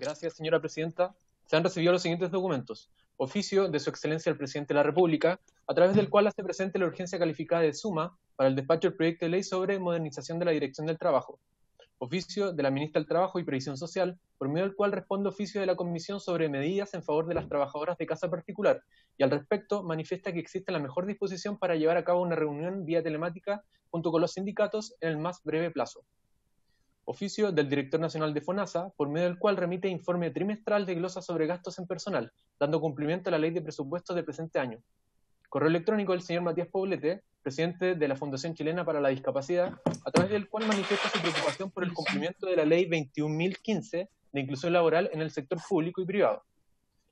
Gracias, señora presidenta. Se han recibido los siguientes documentos. Oficio de Su Excelencia el Presidente de la República, a través del cual hace presente la urgencia calificada de suma para el despacho del proyecto de ley sobre modernización de la Dirección del Trabajo. Oficio de la Ministra del Trabajo y Previsión Social, por medio del cual responde oficio de la Comisión sobre medidas en favor de las trabajadoras de casa particular, y al respecto manifiesta que existe la mejor disposición para llevar a cabo una reunión vía telemática junto con los sindicatos en el más breve plazo. Oficio del Director Nacional de FONASA, por medio del cual remite informe trimestral de glosa sobre gastos en personal, dando cumplimiento a la ley de presupuestos del presente año. Correo electrónico del señor Matías Poblete, presidente de la Fundación Chilena para la Discapacidad, a través del cual manifiesta su preocupación por el cumplimiento de la Ley 21.015 de inclusión laboral en el sector público y privado,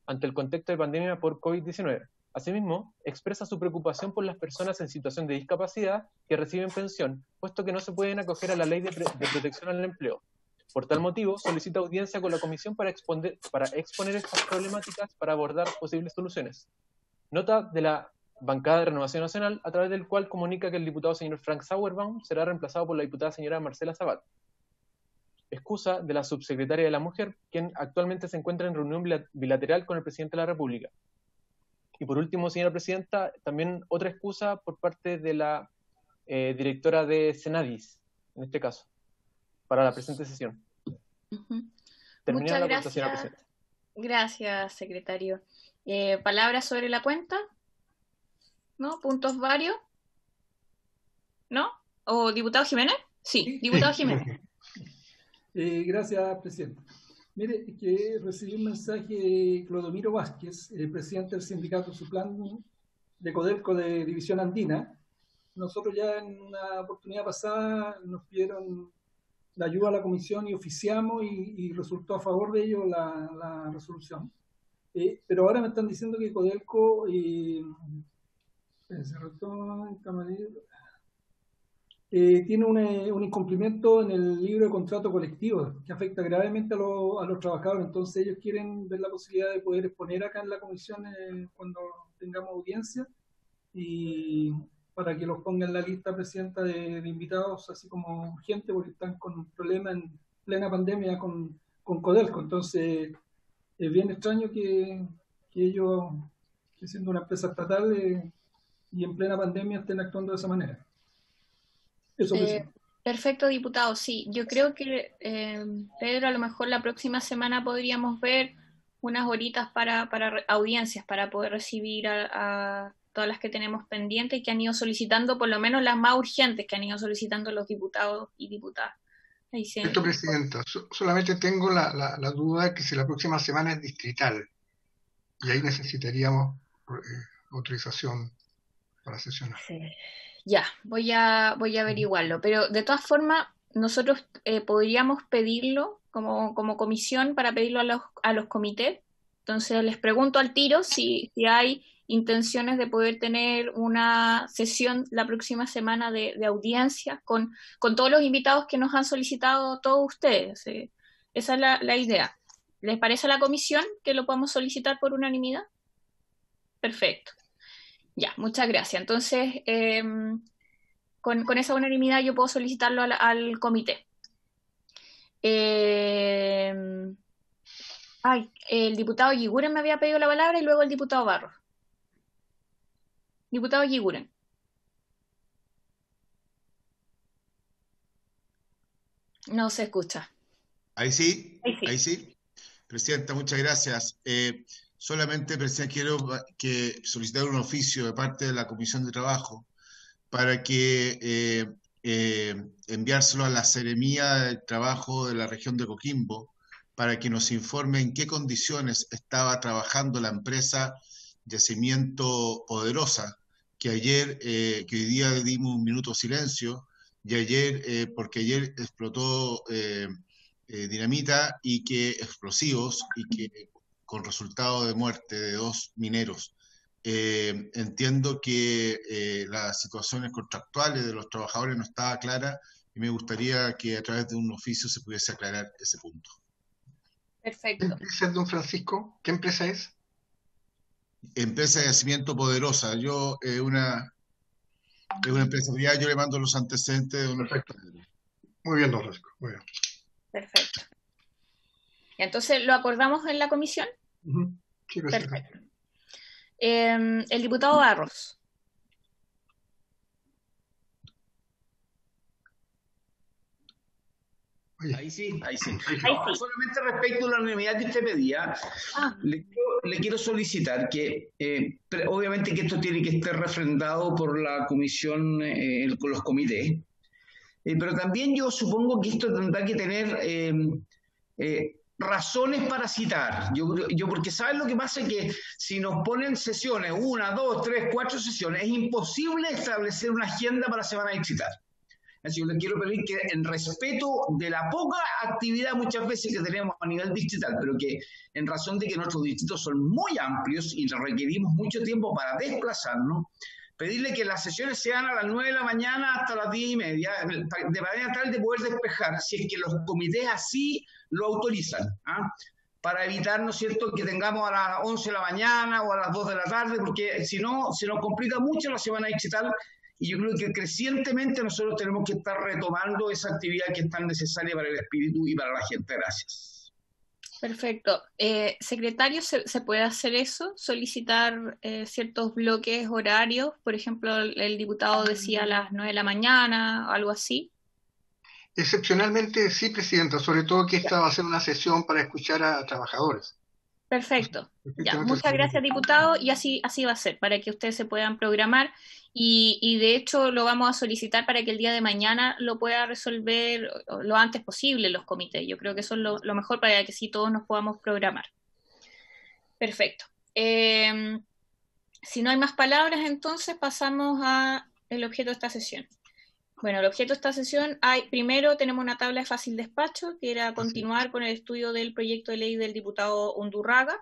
ante el contexto de pandemia por COVID-19. Asimismo, expresa su preocupación por las personas en situación de discapacidad que reciben pensión, puesto que no se pueden acoger a la Ley de Protección al Empleo. Por tal motivo, solicita audiencia con la Comisión para exponer estas problemáticas para abordar posibles soluciones. Nota de la Bancada de Renovación Nacional, a través del cual comunica que el diputado señor Frank Sauerbaum será reemplazado por la diputada señora Marcela Sabat. Excusa de la subsecretaria de la Mujer, quien actualmente se encuentra en reunión bilateral con el presidente de la República. Y por último, señora presidenta, también otra excusa por parte de la directora de Senadis, en este caso, para la presente sesión. Muchas gracias, señora presidenta. Gracias, secretario. ¿Palabras sobre la cuenta? ¿No? ¿Puntos varios? ¿No? ¿O diputado Jiménez? Sí, diputado Jiménez. Gracias, presidente. Mire, que recibí un mensaje de Clodomiro Vázquez, presidente del sindicato Suplan de Codelco de División Andina. Nosotros ya en una oportunidad pasada nos pidieron la ayuda a la comisión y oficiamos y resultó a favor de ello la resolución. Pero ahora me están diciendo que Codelco tiene un incumplimiento en el libro de contrato colectivo que afecta gravemente a los trabajadores. Entonces ellos quieren ver la posibilidad de poder exponer acá en la comisión cuando tengamos audiencia y para que los ponga en la lista, presidenta, de invitados así como urgente, porque están con un problema en plena pandemia con Codelco. Entonces es bien extraño que ellos, que siendo una empresa estatal y en plena pandemia, estén actuando de esa manera. Eso, perfecto, diputado. Sí, yo creo que, Pedro, a lo mejor la próxima semana podríamos ver unas horitas para audiencias, para poder recibir a todas las que tenemos pendientes y que han ido solicitando, por lo menos las más urgentes que han ido solicitando los diputados y diputadas. Esto, presidenta, solamente tengo la duda de que si la próxima semana es distrital, y ahí necesitaríamos autorización para sesionar. Sí. Ya, voy a averiguarlo, pero de todas formas nosotros podríamos pedirlo como comisión para pedirlo a los comités. Entonces les pregunto al tiro si hay intenciones de poder tener una sesión la próxima semana de audiencia con todos los invitados que nos han solicitado todos ustedes. Esa es la idea. ¿Les parece a la comisión que lo podamos solicitar por unanimidad? Perfecto. Ya, muchas gracias. Entonces, con esa unanimidad yo puedo solicitarlo al comité. El diputado Yiguren me había pedido la palabra y luego el diputado Barros. Diputado Yiguren. No se escucha. Ahí sí. Presidenta, muchas gracias. Solamente, presidente, quiero solicitar un oficio de parte de la Comisión de Trabajo para que enviárselo a la Seremía del Trabajo de la región de Coquimbo para que nos informe en qué condiciones estaba trabajando la empresa Yacimiento Poderosa, que hoy día le dimos un minuto de silencio, y ayer, porque ayer explotó dinamita y explosivos y que con resultado de muerte de 2 mineros. Entiendo que las situaciones contractuales de los trabajadores no estaba clara y me gustaría que a través de un oficio se pudiese aclarar ese punto. Perfecto. ¿Qué empresa es, don Francisco? ¿Qué empresa es? Empresa de Yacimiento Poderosa. Es una empresa privada, yo le mando los antecedentes de Perfecto. Muy bien, don Francisco. Muy bien. Perfecto. Entonces, ¿lo acordamos en la comisión? Sí, perfecto. El diputado Barros. Ahí sí. Solamente respecto a la unanimidad que usted pedía, le quiero solicitar que, obviamente que esto tiene que estar refrendado por la comisión, con los comités, pero también yo supongo que esto tendrá que tener razones para citar. Yo porque ¿saben lo que pasa? Que si nos ponen sesiones, 1, 2, 3, 4 sesiones, es imposible establecer una agenda para la semana de citar. Así que le quiero pedir que, en respeto de la poca actividad muchas veces que tenemos a nivel distrital, pero que en razón de que nuestros distritos son muy amplios y requerimos mucho tiempo para desplazarnos, pedirle que las sesiones sean a las 9 de la mañana hasta las 10:30, de manera tal de poder despejar, si es que los comités así lo autorizan, para evitar, ¿no es cierto?, que tengamos a las 11 de la mañana o a las 2 de la tarde, porque si no, se nos complica mucho la semana distrital. Y yo creo que crecientemente nosotros tenemos que estar retomando esa actividad que es tan necesaria para el espíritu y para la gente. Gracias. Perfecto. Secretario, ¿se puede hacer eso? ¿Solicitar ciertos bloques horarios? Por ejemplo, el diputado decía a las 9 de la mañana, o algo así. Excepcionalmente sí, Presidenta, sobre todo que esta va a ser una sesión para escuchar a trabajadores. Perfecto. Ya, muchas gracias, diputado, y así va a ser, para que ustedes se puedan programar y de hecho lo vamos a solicitar para que el día de mañana lo pueda resolver lo antes posible los comités. Yo creo que eso es lo mejor para que sí todos nos podamos programar. Perfecto. Si no hay más palabras, entonces pasamos al objeto de esta sesión. Bueno, el objeto de esta sesión, primero tenemos una tabla de fácil despacho, que era continuar con el estudio del proyecto de ley del diputado Undurraga,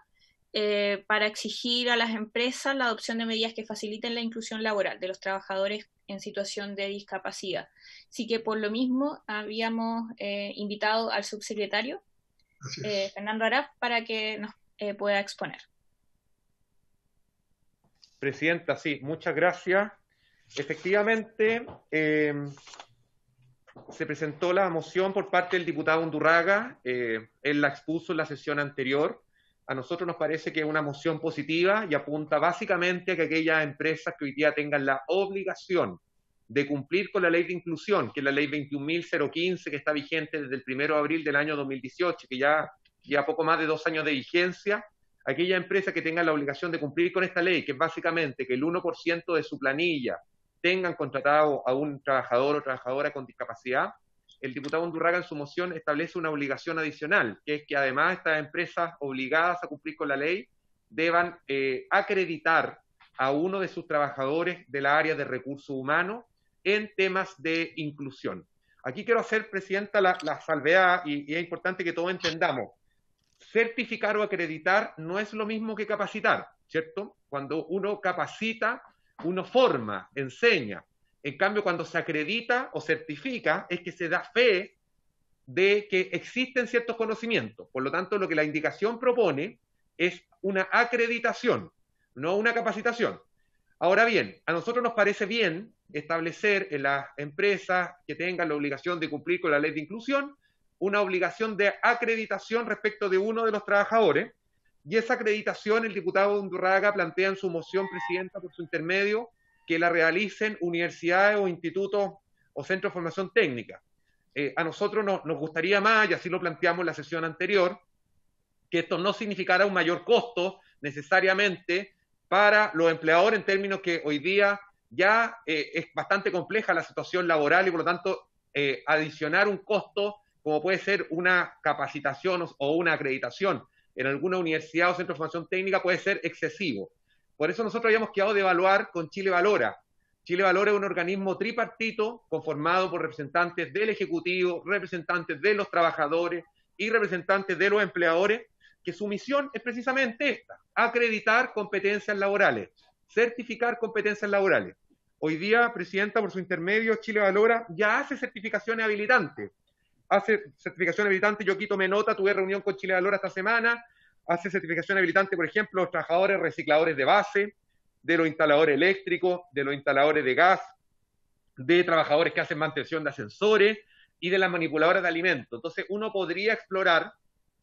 para exigir a las empresas la adopción de medidas que faciliten la inclusión laboral de los trabajadores en situación de discapacidad. Así que por lo mismo habíamos invitado al subsecretario Fernando Arap para que nos pueda exponer. Presidenta, sí, muchas gracias. Efectivamente, se presentó la moción por parte del diputado Undurraga, él la expuso en la sesión anterior. A nosotros nos parece que es una moción positiva y apunta básicamente a que aquellas empresas que hoy día tengan la obligación de cumplir con la ley de inclusión, que es la ley 21.015, que está vigente desde el 1 de abril del año 2018, que ya lleva poco más de 2 años de vigencia, aquella empresa que tenga la obligación de cumplir con esta ley, que es básicamente que el 1% de su planilla tengan contratado a un trabajador o trabajadora con discapacidad, el diputado Undurraga en su moción establece una obligación adicional, que es que además estas empresas obligadas a cumplir con la ley deban acreditar a uno de sus trabajadores de la área de recursos humanos en temas de inclusión. Aquí quiero hacer, Presidenta, la salvedad, y es importante que todos entendamos. Certificar o acreditar no es lo mismo que capacitar, ¿cierto? Cuando uno capacita, uno forma, enseña. En cambio, cuando se acredita o certifica, es que se da fe de que existen ciertos conocimientos. Por lo tanto, lo que la indicación propone es una acreditación, no una capacitación. Ahora bien, a nosotros nos parece bien establecer en las empresas que tengan la obligación de cumplir con la ley de inclusión una obligación de acreditación respecto de uno de los trabajadores, y esa acreditación el diputado Undurraga plantea en su moción, Presidenta, por su intermedio, que la realicen universidades o institutos o centros de formación técnica. A nosotros nos gustaría más, y así lo planteamos en la sesión anterior, que esto no significara un mayor costo necesariamente para los empleadores, en términos que hoy día ya es bastante compleja la situación laboral y por lo tanto adicionar un costo como puede ser una capacitación o una acreditación en alguna universidad o centro de formación técnica puede ser excesivo. Por eso nosotros habíamos quedado de evaluar con Chile Valora. Chile Valora es un organismo tripartito conformado por representantes del Ejecutivo, representantes de los trabajadores y representantes de los empleadores, que su misión es precisamente esta: acreditar competencias laborales, certificar competencias laborales. Hoy día, Presidenta, por su intermedio, Chile Valora ya hace certificaciones habilitantes. Yo quito nota, tuve reunión con Chile Valora esta semana, hace certificación habilitante, por ejemplo, los trabajadores recicladores de base, de los instaladores eléctricos, de los instaladores de gas, de trabajadores que hacen mantención de ascensores y de las manipuladoras de alimentos. Entonces, uno podría explorar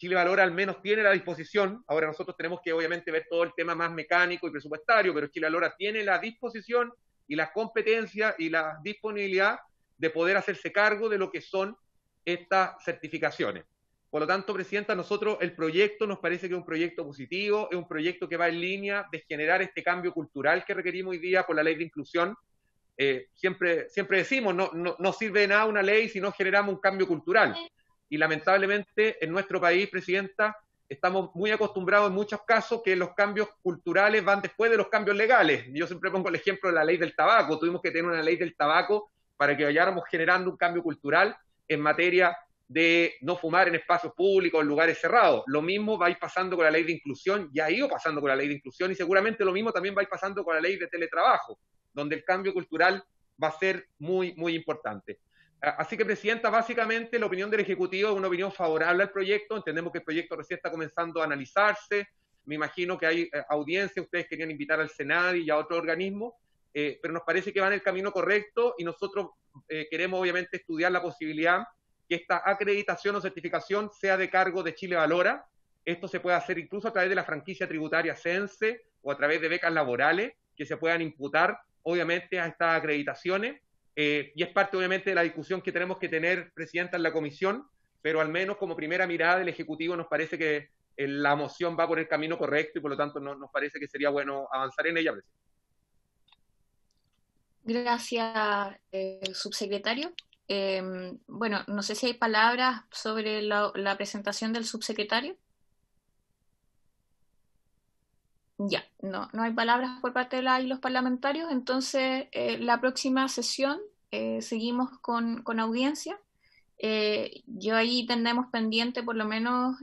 Chile Valora al menos tiene la disposición, ahora nosotros tenemos que obviamente ver todo el tema más mecánico y presupuestario, pero Chile Valora tiene la disposición y la competencia y la disponibilidad de poder hacerse cargo de lo que son estas certificaciones. Por lo tanto, Presidenta, nosotros el proyecto nos parece que es un proyecto positivo, es un proyecto que va en línea de generar este cambio cultural que requerimos hoy día por la ley de inclusión. Siempre decimos, no sirve de nada una ley si no generamos un cambio cultural. Y lamentablemente en nuestro país, Presidenta, estamos muy acostumbrados en muchos casos que los cambios culturales van después de los cambios legales. Yo siempre pongo el ejemplo de la ley del tabaco. Tuvimos que tener una ley del tabaco para que vayáramos generando un cambio cultural en materia de no fumar en espacios públicos, en lugares cerrados. Lo mismo va a ir pasando con la ley de inclusión, ya ha ido pasando con la ley de inclusión, y seguramente lo mismo también va a ir pasando con la ley de teletrabajo, donde el cambio cultural va a ser muy, muy importante. Así que, Presidenta, básicamente la opinión del Ejecutivo es una opinión favorable al proyecto. Entendemos que el proyecto recién está comenzando a analizarse. Me imagino que hay audiencia, ustedes querían invitar al Senado y a otro organismo, pero nos parece que va en el camino correcto, y nosotros queremos obviamente estudiar la posibilidad que esta acreditación o certificación sea de cargo de Chile Valora. Esto se puede hacer incluso a través de la franquicia tributaria CENSE o a través de becas laborales que se puedan imputar obviamente a estas acreditaciones, y es parte obviamente de la discusión que tenemos que tener, Presidenta, en la comisión, pero al menos como primera mirada del Ejecutivo nos parece que la moción va por el camino correcto y por lo tanto nos parece que sería bueno avanzar en ella, Presidenta. Gracias, subsecretario. Bueno, no sé si hay palabras sobre la presentación del subsecretario. Ya, no hay palabras por parte de los parlamentarios, entonces la próxima sesión seguimos con audiencia. Yo ahí tenemos pendiente por lo menos,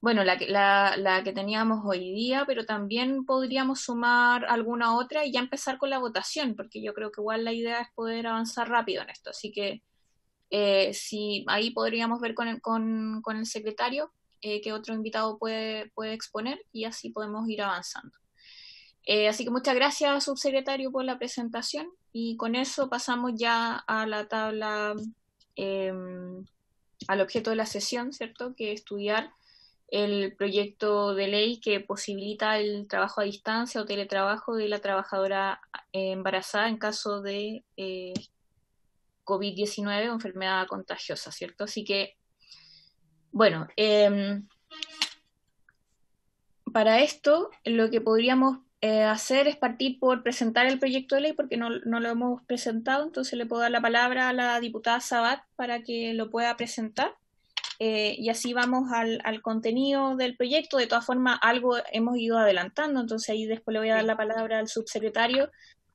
bueno, la que teníamos hoy día, pero también podríamos sumar alguna otra y ya empezar con la votación, porque yo creo que igual la idea es poder avanzar rápido en esto. Así que si ahí podríamos ver con el secretario qué otro invitado puede exponer, y así podemos ir avanzando. Así que muchas gracias, subsecretario, por la presentación, y con eso pasamos ya a la tabla, al objeto de la sesión, ¿cierto? Que es estudiar el proyecto de ley que posibilita el trabajo a distancia o teletrabajo de la trabajadora embarazada en caso de COVID-19 o enfermedad contagiosa, ¿cierto? Así que, bueno, para esto lo que podríamos hacer es partir por presentar el proyecto de ley, porque no lo hemos presentado, entonces le puedo dar la palabra a la diputada Sabat para que lo pueda presentar. Y así vamos al contenido del proyecto. De todas formas, algo hemos ido adelantando, entonces ahí después le voy a dar la palabra al subsecretario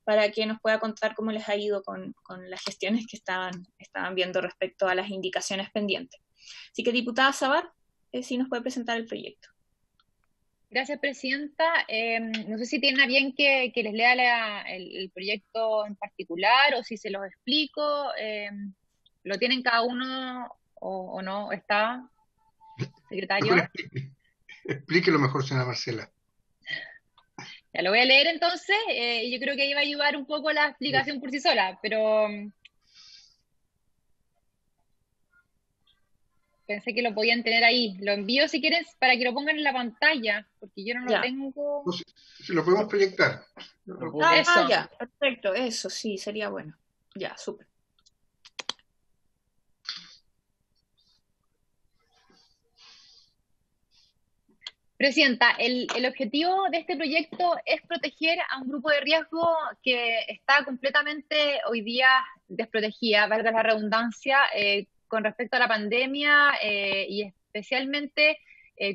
para que nos pueda contar cómo les ha ido con las gestiones que estaban viendo respecto a las indicaciones pendientes. Así que, diputada Sabat, si nos puede presentar el proyecto. Gracias, Presidenta. No sé si tienen a bien que les lea el proyecto en particular o si se los explico. ¿Lo tienen cada uno o no? ¿Está, secretario? Explíquelo mejor, señora Marcela. Ya lo voy a leer entonces. Yo creo que ahí va a ayudar un poco la explicación por sí sola, pero pensé que lo podían tener ahí. Lo envío si quieres para que lo pongan en la pantalla, porque yo no lo tengo. Pues, si lo podemos proyectar. Ya, perfecto, eso sí, sería bueno. Ya, súper. Presidenta, el objetivo de este proyecto es proteger a un grupo de riesgo que está completamente hoy día desprotegida, valga la redundancia, con respecto a la pandemia y especialmente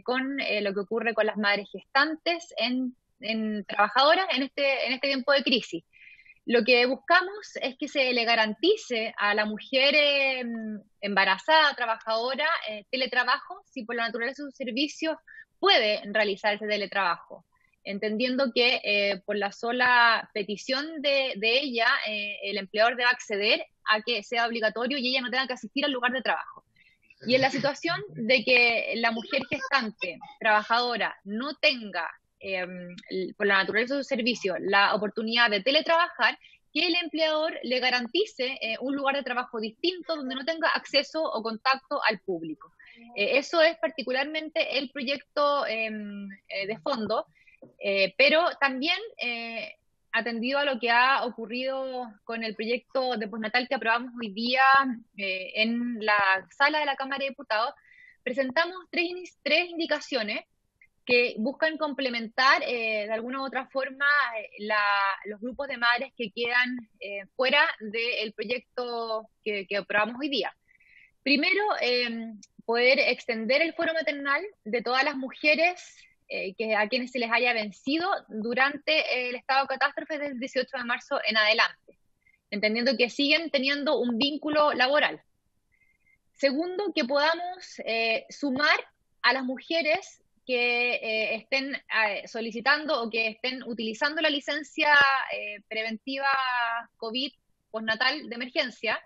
con lo que ocurre con las madres gestantes en trabajadoras en este tiempo de crisis. Lo que buscamos es que se le garantice a la mujer embarazada, trabajadora, teletrabajo, si por la naturaleza de sus servicios puede realizar ese teletrabajo, entendiendo que por la sola petición de ella, el empleador debe acceder a que sea obligatorio y ella no tenga que asistir al lugar de trabajo. Y en la situación de que la mujer gestante, trabajadora, no tenga, por la naturaleza de su servicio, la oportunidad de teletrabajar, que el empleador le garantice un lugar de trabajo distinto donde no tenga acceso o contacto al público. Eso es particularmente el proyecto de fondo, pero también atendido a lo que ha ocurrido con el proyecto de postnatal que aprobamos hoy día en la sala de la Cámara de Diputados, presentamos tres indicaciones que buscan complementar de alguna u otra forma los grupos de madres que quedan fuera del proyecto que aprobamos hoy día. Primero, poder extender el foro maternal de todas las mujeres a quienes se les haya vencido durante el estado de catástrofe del 18 de marzo en adelante, entendiendo que siguen teniendo un vínculo laboral. Segundo, que podamos sumar a las mujeres que estén solicitando o que estén utilizando la licencia preventiva COVID postnatal de emergencia,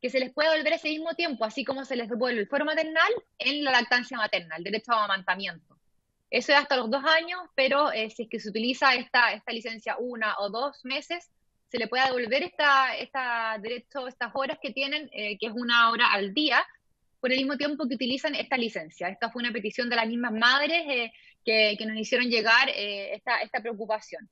que se les pueda devolver ese mismo tiempo, así como se les devuelve el foro maternal en la lactancia materna, el derecho a amamantamiento. Eso es hasta los 2 años, pero si es que se utiliza esta licencia 1 o 2 meses, se le puede devolver estas horas que tienen, que es 1 hora al día, por el mismo tiempo que utilizan esta licencia. Esta fue una petición de las mismas madres que nos hicieron llegar esta preocupación.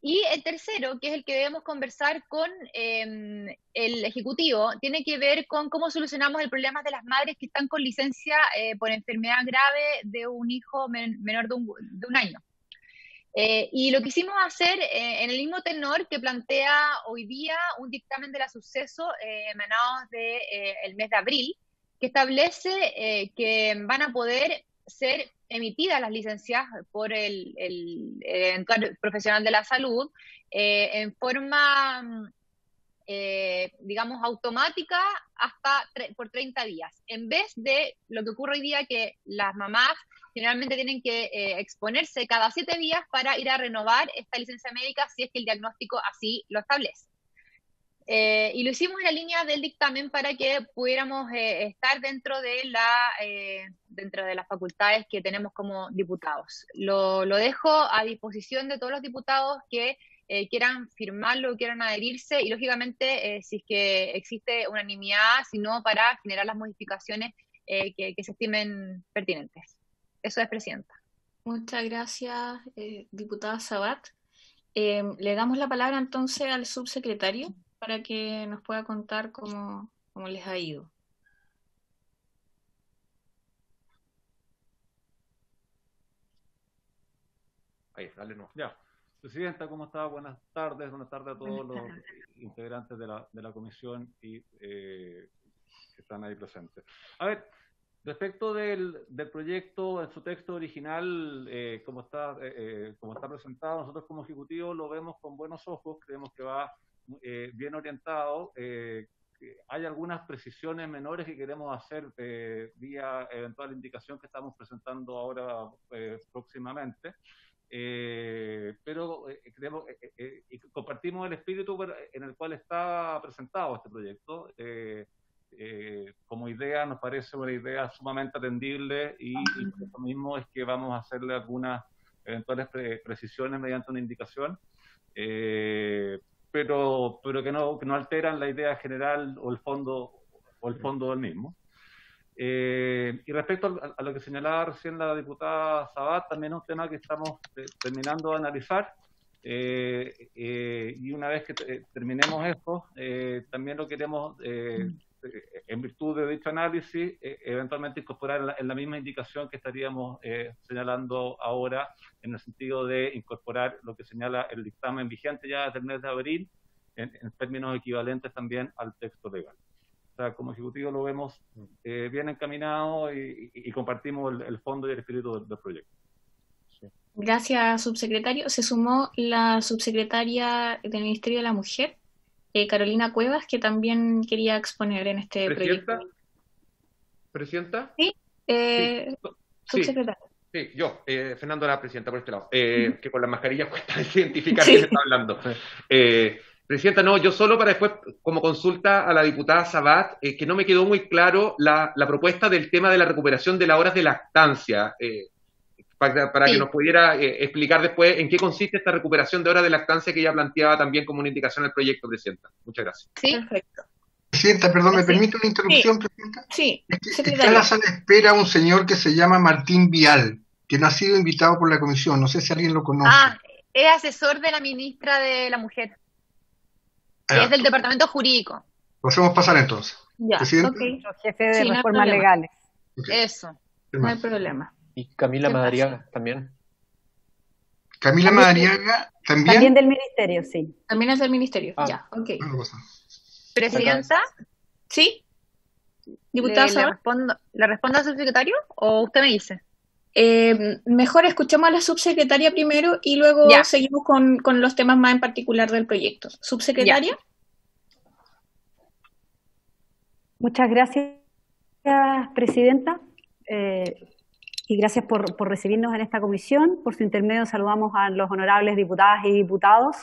Y el tercero, que es el que debemos conversar con el Ejecutivo, tiene que ver con cómo solucionamos el problema de las madres que están con licencia por enfermedad grave de un hijo menor de un año. Y lo quisimos hacer en el mismo tenor que plantea hoy día un dictamen de la Subceso emanado del mes de abril, que establece que van a poder ser emitidas las licencias por el eventual profesional de la salud en forma, digamos, automática por 30 días, en vez de lo que ocurre hoy día, que las mamás generalmente tienen que exponerse cada 7 días para ir a renovar esta licencia médica si es que el diagnóstico así lo establece. Y lo hicimos en la línea del dictamen para que pudiéramos estar dentro de las facultades que tenemos como diputados. Lo dejo a disposición de todos los diputados que quieran firmarlo, quieran adherirse, y lógicamente si es que existe unanimidad, sino para generar las modificaciones que se estimen pertinentes. Eso es, Presidenta. Muchas gracias, diputada Sabat. Le damos la palabra entonces al subsecretario para que nos pueda contar cómo les ha ido. Ahí, dale, no. Ya. Presidenta, ¿cómo está? Buenas tardes a todos los integrantes de la comisión y que están ahí presentes. A ver, respecto del proyecto en su texto original, como está presentado, nosotros como Ejecutivo lo vemos con buenos ojos, creemos que va bien orientado. Hay algunas precisiones menores que queremos hacer vía eventual indicación que estamos presentando ahora próximamente, pero creemos y compartimos el espíritu en el cual está presentado este proyecto. Como idea nos parece una idea sumamente atendible y por eso mismo es que vamos a hacerle algunas eventuales precisiones mediante una indicación, pero que no alteran la idea general o el fondo del mismo. Y respecto a lo que señalaba recién la diputada Sabat, también es un tema que estamos terminando de analizar, y una vez que terminemos esto, también lo queremos, en virtud de dicho análisis, eventualmente incorporar en la misma indicación que estaríamos señalando ahora, en el sentido de incorporar lo que señala el dictamen vigente ya desde el mes de abril, en términos equivalentes también al texto legal. O sea, como Ejecutivo lo vemos bien encaminado y compartimos el fondo y el espíritu del proyecto. Sí. Gracias, subsecretario. Se sumó la subsecretaria del Ministerio de la Mujer, Carolina Cuevas, que también quería exponer en este proyecto. ¿Presidenta? Sí, subsecretario. Sí, yo, Fernando, la presidenta, por este lado, que con la mascarilla cuesta identificar quién está hablando. Presidenta, no, yo solo para después, como consulta a la diputada Sabat, que no me quedó muy claro la propuesta del tema de la recuperación de las horas de lactancia, para que nos pudiera explicar después en qué consiste esta recuperación de horas de lactancia que ella planteaba también como una indicación al proyecto, Presidenta. Muchas gracias. Sí, perfecto. Presidenta, perdón, ¿me permite una interrupción, Presidenta? Sí, está en la sala de espera un señor que se llama Martín Vial, que no ha sido invitado por la comisión. No sé si alguien lo conoce. Es asesor de la ministra de la Mujer. Es del departamento jurídico. Lo hacemos pasar entonces. Ya, ¿Presidente? Jefe de reformas legales. Okay. Eso. No hay problema. Y Camila Madariaga también. Camila Madariaga también. También del ministerio, sí. También es del ministerio. Ya, ok. ¿Presidenta? ¿Sí? ¿Diputada? ¿Le respondo al subsecretario o usted me dice? Mejor escuchemos a la subsecretaria primero y luego seguimos con los temas más en particular del proyecto. ¿Subsecretaria? Muchas gracias, Presidenta. Y gracias por recibirnos en esta comisión. Por su intermedio saludamos a los honorables diputadas y diputados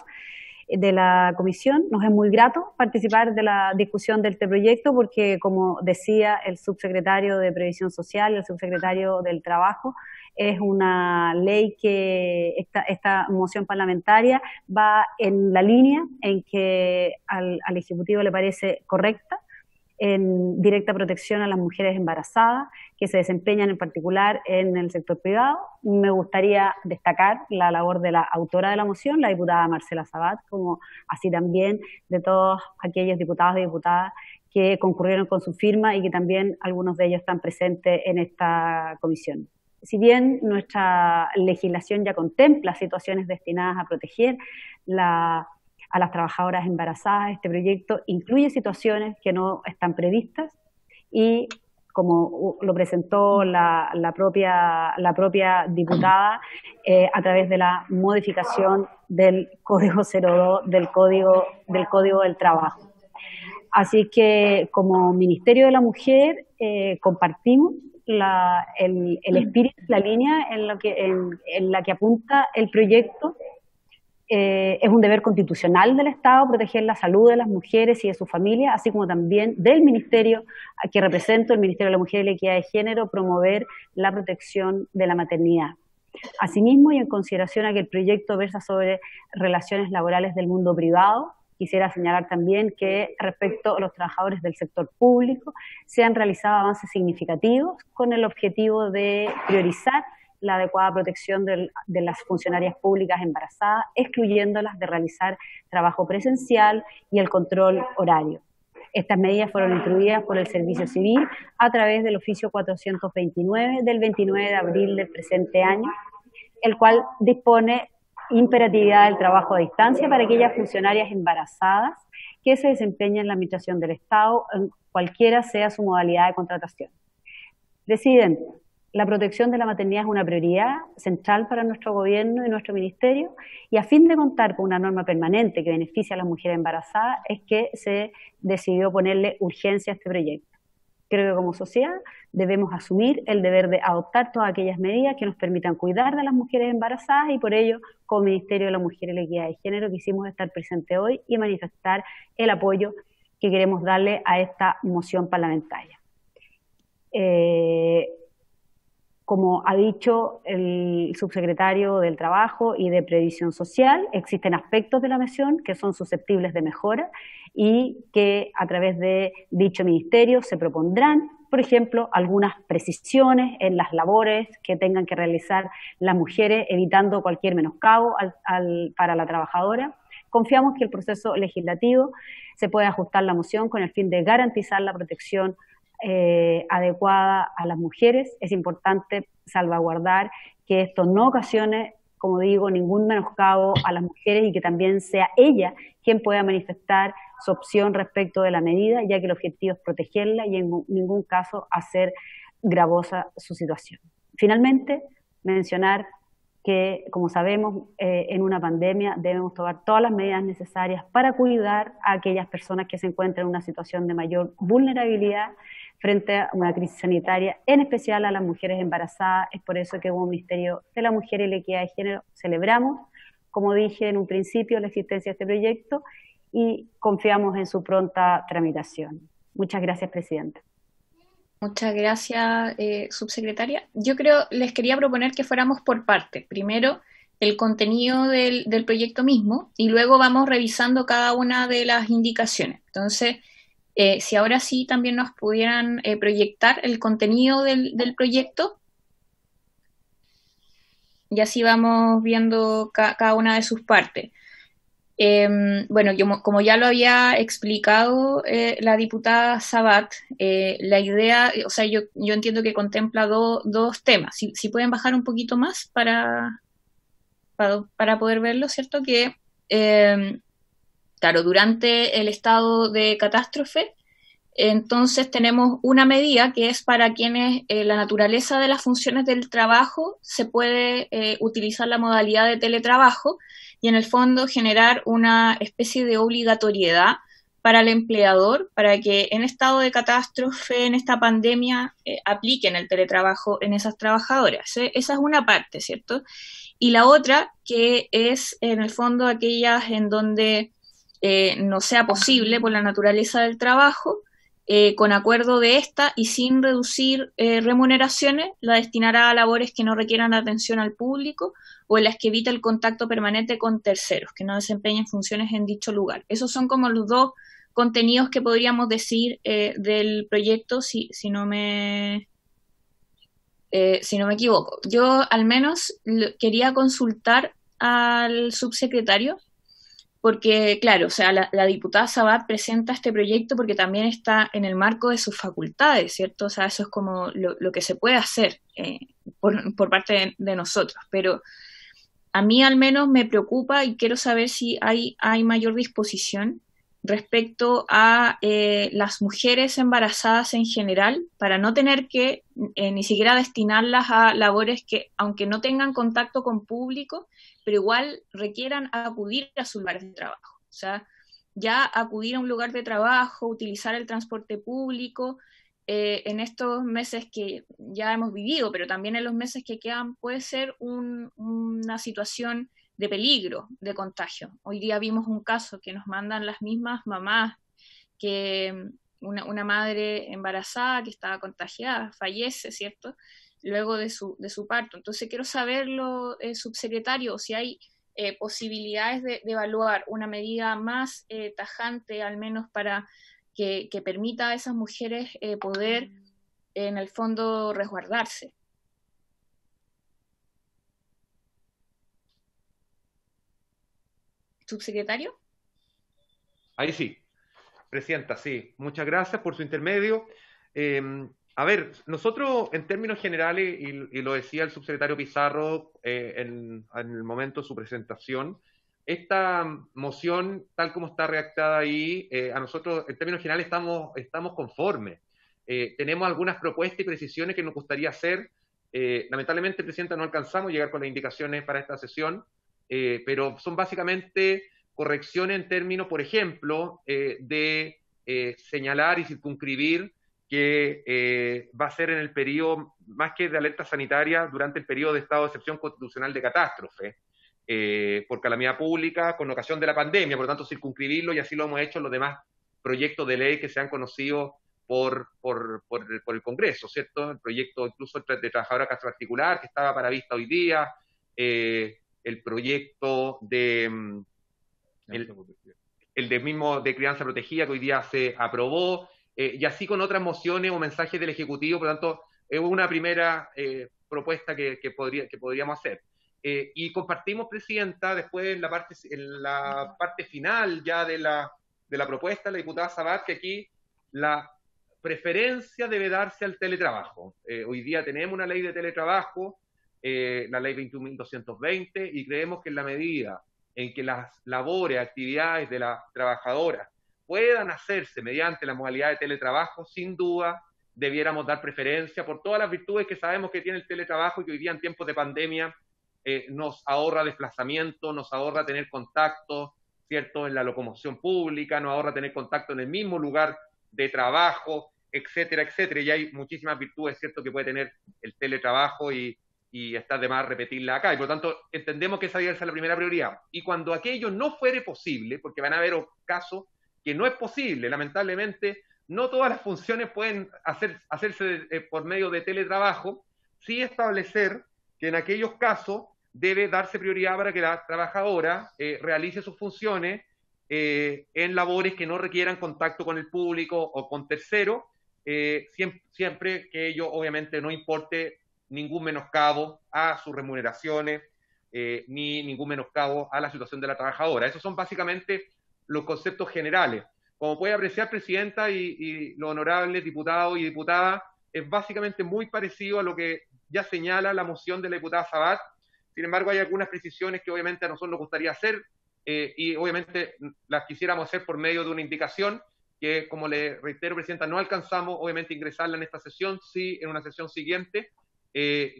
de la comisión. Nos es muy grato participar de la discusión de este proyecto porque, como decía el subsecretario de Previsión Social y el subsecretario del Trabajo, es una ley que esta moción parlamentaria va en la línea en que al Ejecutivo le parece correcta, en directa protección a las mujeres embarazadas que se desempeñan en particular en el sector privado. Me gustaría destacar la labor de la autora de la moción, la diputada Marcela Sabat, como así también de todos aquellos diputados y diputadas que concurrieron con su firma y que también algunos de ellos están presentes en esta comisión. Si bien nuestra legislación ya contempla situaciones destinadas a proteger a las trabajadoras embarazadas, este proyecto incluye situaciones que no están previstas y, como lo presentó la propia diputada, a través de la modificación del Código 02 del Código del Trabajo. Así que, como Ministerio de la Mujer, compartimos el espíritu, la línea en la que apunta el proyecto. Es un deber constitucional del Estado proteger la salud de las mujeres y de su familia, así como también del Ministerio que represento, el Ministerio de la Mujer y la Equidad de Género, promover la protección de la maternidad. Asimismo, y en consideración a que el proyecto versa sobre relaciones laborales del mundo privado, quisiera señalar también que respecto a los trabajadores del sector público se han realizado avances significativos con el objetivo de priorizar la adecuada protección de las funcionarias públicas embarazadas, excluyéndolas de realizar trabajo presencial y el control horario. Estas medidas fueron instruidas por el Servicio Civil a través del oficio 429 del 29 de abril del presente año, el cual dispone imperatividad del trabajo a distancia para aquellas funcionarias embarazadas que se desempeñan en la administración del Estado, en cualquiera sea su modalidad de contratación. Presidente, la protección de la maternidad es una prioridad central para nuestro gobierno y nuestro ministerio, y a fin de contar con una norma permanente que beneficie a las mujeres embarazadas es que se decidió ponerle urgencia a este proyecto. Creo que como sociedad debemos asumir el deber de adoptar todas aquellas medidas que nos permitan cuidar de las mujeres embarazadas y por ello, como Ministerio de la Mujer y la Equidad de Género, quisimos estar presente hoy y manifestar el apoyo que queremos darle a esta moción parlamentaria. Como ha dicho el subsecretario del Trabajo y de Previsión Social, existen aspectos de la moción que son susceptibles de mejora y que a través de dicho ministerio se propondrán, por ejemplo, algunas precisiones en las labores que tengan que realizar las mujeres, evitando cualquier menoscabo para la trabajadora. Confiamos que el proceso legislativo se puede ajustar la moción con el fin de garantizar la protección adecuada a las mujeres. Es importante salvaguardar que esto no ocasione, como digo, ningún menoscabo a las mujeres y que también sea ella quien pueda manifestar su opción respecto de la medida, ya que el objetivo es protegerla y en ningún caso hacer gravosa su situación. Finalmente, mencionar que, como sabemos, en una pandemia debemos tomar todas las medidas necesarias para cuidar a aquellas personas que se encuentran en una situación de mayor vulnerabilidad frente a una crisis sanitaria, en especial a las mujeres embarazadas. Es por eso que como Ministerio de la Mujer y la Equidad de Género celebramos, como dije en un principio, la existencia de este proyecto y confiamos en su pronta tramitación. Muchas gracias, Presidenta. Muchas gracias, subsecretaria. Yo les quería proponer que fuéramos por partes. Primero, el contenido del proyecto mismo y luego vamos revisando cada una de las indicaciones. Entonces, Si ahora sí también nos pudieran proyectar el contenido del proyecto, y así vamos viendo cada una de sus partes. Bueno, como ya lo había explicado la diputada Sabat, la idea, o sea, yo entiendo que contempla dos temas. Si pueden bajar un poquito más para poder verlo, ¿cierto? Que, claro, durante el estado de catástrofe, entonces tenemos una medida que es para quienes la naturaleza de las funciones del trabajo se puede utilizar la modalidad de teletrabajo y en el fondo generar una especie de obligatoriedad para el empleador para que en estado de catástrofe, en esta pandemia, apliquen el teletrabajo en esas trabajadoras. Esa es una parte, ¿cierto? Y la otra que es en el fondo aquellas en donde no sea posible por la naturaleza del trabajo, con acuerdo de esta y sin reducir remuneraciones, la destinará a labores que no requieran atención al público o en las que evita el contacto permanente con terceros, que no desempeñen funciones en dicho lugar. Esos son como los dos contenidos que podríamos decir del proyecto, si no me equivoco. Yo al menos quería consultar al subsecretario porque, claro, o sea, la diputada Sabat presenta este proyecto porque también está en el marco de sus facultades, ¿cierto? O sea, eso es como lo que se puede hacer por parte de nosotros, pero a mí al menos me preocupa y quiero saber si hay mayor disposición respecto a las mujeres embarazadas en general, para no tener que ni siquiera destinarlas a labores que, aunque no tengan contacto con público, pero igual requieran acudir a sus lugares de trabajo. O sea, ya acudir a un lugar de trabajo, utilizar el transporte público, en estos meses que ya hemos vivido, pero también en los meses que quedan, puede ser una situación de peligro de contagio. Hoy día vimos un caso que nos mandan las mismas mamás, que una madre embarazada que estaba contagiada fallece, ¿cierto?, luego de su parto. Entonces quiero saberlo, subsecretario, si hay posibilidades de evaluar una medida más tajante, al menos para que permita a esas mujeres poder, en el fondo, resguardarse. ¿Subsecretario? Ahí sí. Presidenta, sí. Muchas gracias por su intermedio. A ver, nosotros en términos generales, y lo decía el subsecretario Pizarro en el momento de su presentación, esta moción, tal como está redactada ahí, a nosotros en términos generales estamos conformes. Tenemos algunas propuestas y precisiones que nos gustaría hacer. Lamentablemente, Presidenta, no alcanzamos a llegar con las indicaciones para esta sesión, pero son básicamente correcciones en términos, por ejemplo, de señalar y circunscribir que va a ser en el periodo, más que de alerta sanitaria, durante el periodo de estado de excepción constitucional de catástrofe, por calamidad pública con ocasión de la pandemia, por lo tanto circunscribirlo, y así lo hemos hecho en los demás proyectos de ley que se han conocido por el Congreso, ¿cierto? El proyecto incluso de trabajadora particular que estaba para vista hoy día, el proyecto de el de mismo de crianza protegida que hoy día se aprobó, y así con otras mociones o mensajes del Ejecutivo. Por lo tanto, es una primera propuesta que podríamos hacer. Y compartimos, Presidenta, después en la parte final ya de la propuesta, la diputada Sabat, que aquí la preferencia debe darse al teletrabajo. Hoy día tenemos una ley de teletrabajo, la ley 21.220, y creemos que en la medida en que las labores, actividades de las trabajadoras puedan hacerse mediante la modalidad de teletrabajo, sin duda debiéramos dar preferencia por todas las virtudes que sabemos que tiene el teletrabajo y que hoy día en tiempos de pandemia nos ahorra desplazamiento, nos ahorra tener contacto, ¿cierto?, en la locomoción pública, nos ahorra tener contacto en el mismo lugar de trabajo, etcétera, etcétera. Y hay muchísimas virtudes, ¿cierto?, que puede tener el teletrabajo y está de más repetirla acá. Y por lo tanto, entendemos que esa debe ser la primera prioridad. Y cuando aquello no fuere posible, porque van a haber casos que no es posible, lamentablemente, no todas las funciones pueden hacerse por medio de teletrabajo, sí establecer que en aquellos casos debe darse prioridad para que la trabajadora realice sus funciones en labores que no requieran contacto con el público o con terceros, siempre que ello obviamente no importe ningún menoscabo a sus remuneraciones, ni ningún menoscabo a la situación de la trabajadora. Esos son básicamente los conceptos generales. Como puede apreciar, Presidenta, y los honorables diputados y diputadas, es básicamente muy parecido a lo que ya señala la moción de la diputada Sabat. Sin embargo, hay algunas precisiones que obviamente a nosotros nos gustaría hacer, y obviamente las quisiéramos hacer por medio de una indicación que, como le reitero, Presidenta, no alcanzamos obviamente ingresarla en esta sesión, sí en una sesión siguiente,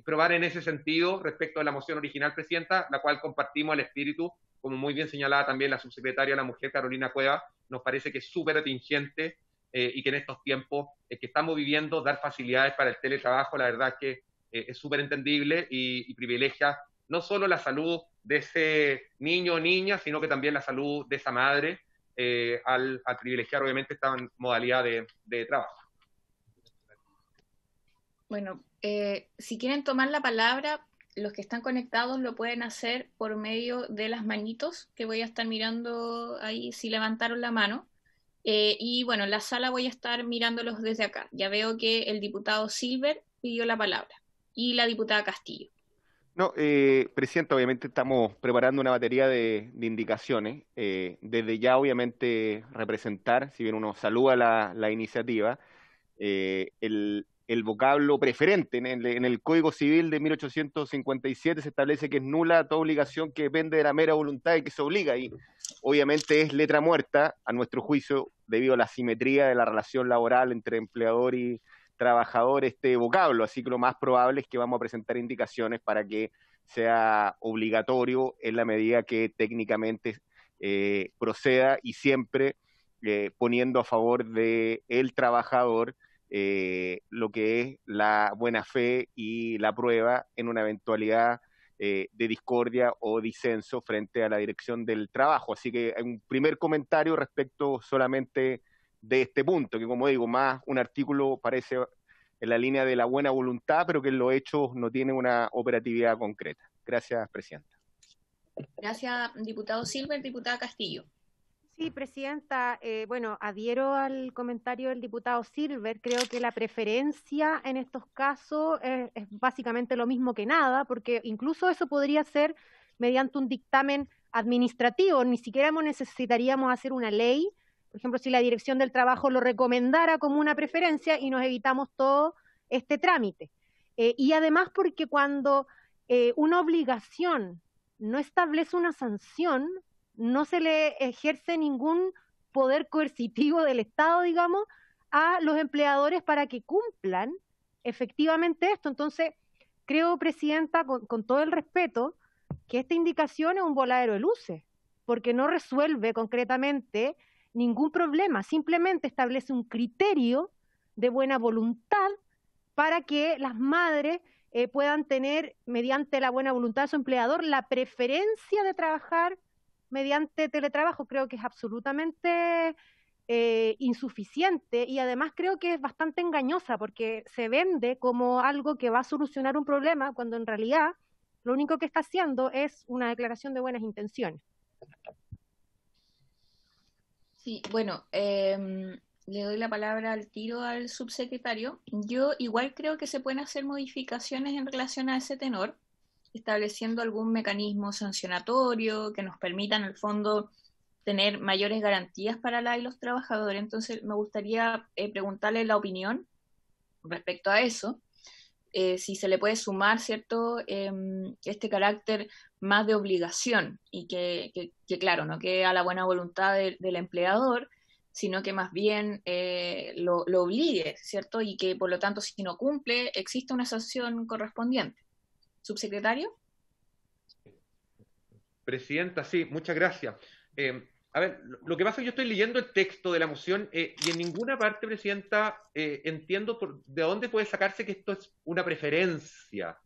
probar en ese sentido respecto a la moción original, Presidenta, la cual compartimos el espíritu, como muy bien señalaba también la subsecretaria de la Mujer, Carolina Cueva. Nos parece que es súper atingente, y que en estos tiempos que estamos viviendo, dar facilidades para el teletrabajo, la verdad es que es súper entendible y privilegia no solo la salud de ese niño o niña, sino que también la salud de esa madre, al privilegiar obviamente esta modalidad de trabajo. Bueno, si quieren tomar la palabra, los que están conectados lo pueden hacer por medio de las manitos, que voy a estar mirando ahí si levantaron la mano. Y bueno, en la sala voy a estar mirándolos desde acá. Ya veo que el diputado Silver pidió la palabra y la diputada Castillo. No, Presidenta, obviamente estamos preparando una batería de indicaciones. Desde ya, obviamente, representar, si bien uno saluda la iniciativa, el vocablo preferente en el Código Civil de 1857 se establece que es nula toda obligación que depende de la mera voluntad y que se obliga, y obviamente es letra muerta, a nuestro juicio, debido a la simetría de la relación laboral entre empleador y trabajador, este vocablo. Así que lo más probable es que vamos a presentar indicaciones para que sea obligatorio en la medida que técnicamente proceda, y siempre poniendo a favor del trabajador lo que es la buena fe y la prueba en una eventualidad de discordia o disenso frente a la dirección del trabajo. Así que hay un primer comentario respecto solamente de este punto, que como digo, más un artículo parece en la línea de la buena voluntad, pero que en los hechos no tiene una operatividad concreta. Gracias, Presidenta. Gracias, diputado Silver. Diputada Castillo. Sí, Presidenta, bueno, adhiero al comentario del diputado Silver. Creo que la preferencia en estos casos es básicamente lo mismo que nada, porque incluso eso podría ser mediante un dictamen administrativo. Ni siquiera necesitaríamos hacer una ley. Por ejemplo, si la Dirección del Trabajo lo recomendara como una preferencia, y nos evitamos todo este trámite. Y además porque cuando una obligación no establece una sanción, no se le ejerce ningún poder coercitivo del Estado, digamos, a los empleadores para que cumplan efectivamente esto. Entonces, creo, Presidenta, con todo el respeto, que esta indicación es un voladero de luces, porque no resuelve concretamente ningún problema, simplemente establece un criterio de buena voluntad para que las madres puedan tener, mediante la buena voluntad de su empleador, la preferencia de trabajar mediante teletrabajo. Creo que es absolutamente insuficiente, y además creo que es bastante engañosa, porque se vende como algo que va a solucionar un problema, cuando en realidad lo único que está haciendo es una declaración de buenas intenciones. Sí, bueno, le doy la palabra al tiro al subsecretario. Yo igual creo que se pueden hacer modificaciones en relación a ese tenor, estableciendo algún mecanismo sancionatorio que nos permita en el fondo tener mayores garantías para la y los trabajadores. Entonces me gustaría preguntarle la opinión respecto a eso, si se le puede sumar, ¿cierto?, este carácter más de obligación, y que claro, no quede a la buena voluntad del empleador, sino que más bien lo obligue, ¿cierto?, y que por lo tanto si no cumple existe una sanción correspondiente. Subsecretario. Presidenta, sí, muchas gracias. A ver, lo que pasa es que yo estoy leyendo el texto de la moción y en ninguna parte, Presidenta, entiendo de dónde puede sacarse que esto es una preferencia.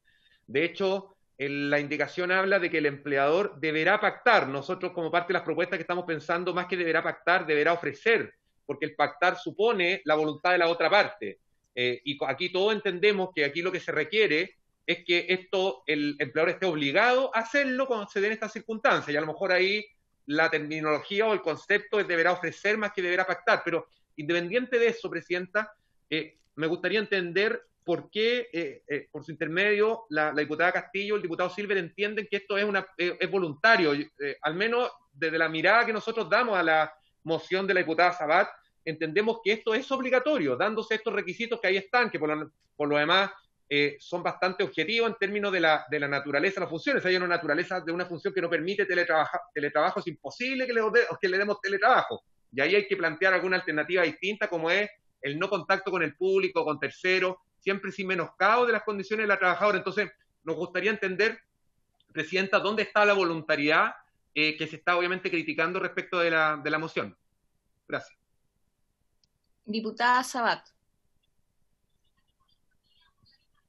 De hecho, la indicación habla de que el empleador deberá pactar. Nosotros, como parte de las propuestas que estamos pensando, más que deberá pactar, deberá ofrecer, porque el pactar supone la voluntad de la otra parte. Y aquí todos entendemos que aquí lo que se requiere es que el empleador esté obligado a hacerlo cuando se den estas circunstancias, y a lo mejor ahí la terminología o el concepto es deberá ofrecer más que deberá pactar, pero independiente de eso, Presidenta, me gustaría entender por qué, por su intermedio, la diputada Castillo, el diputado Silver entienden que esto es voluntario, al menos desde la mirada que nosotros damos a la moción de la diputada Sabat, entendemos que esto es obligatorio, dándose estos requisitos que ahí están, que por lo demás son bastante objetivos en términos de la naturaleza de las funciones. Hay una naturaleza de una función que no permite teletrabajo, es imposible que le demos teletrabajo, y ahí hay que plantear alguna alternativa distinta, como es el no contacto con el público, con terceros, siempre sin menoscabo de las condiciones de la trabajadora. Entonces, nos gustaría entender, Presidenta, dónde está la voluntariedad que se está obviamente criticando respecto de la moción. Gracias. Diputada Sabat.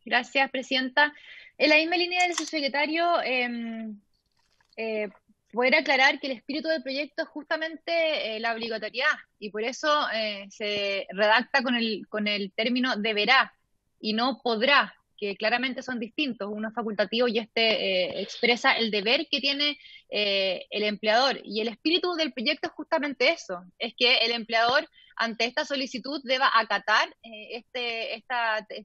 Gracias, Presidenta. En la misma línea del subsecretario, poder aclarar que el espíritu del proyecto es justamente la obligatoriedad, y por eso se redacta con el término deberá y no podrá, que claramente son distintos, uno es facultativo y expresa el deber que tiene el empleador, y el espíritu del proyecto es justamente eso, es que el empleador ante esta solicitud deba acatar este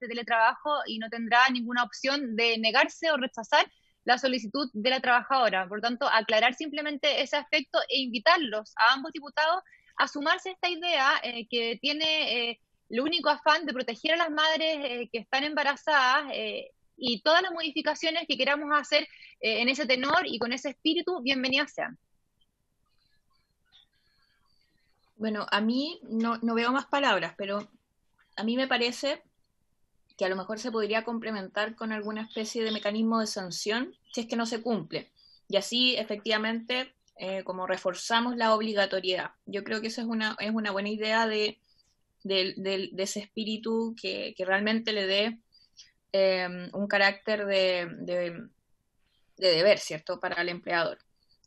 teletrabajo y no tendrá ninguna opción de negarse o rechazar la solicitud de la trabajadora. Por tanto, aclarar simplemente ese aspecto e invitarlos a ambos diputados a sumarse a esta idea que tiene el único afán de proteger a las madres que están embarazadas, y todas las modificaciones que queramos hacer en ese tenor y con ese espíritu, bienvenidas sean. Bueno, a mí no veo más palabras, pero a mí me parece que a lo mejor se podría complementar con alguna especie de mecanismo de sanción si es que no se cumple. Y así, efectivamente, como reforzamos la obligatoriedad. Yo creo que eso es una buena idea de ese espíritu que realmente le dé un carácter de deber, ¿cierto?, para el empleador.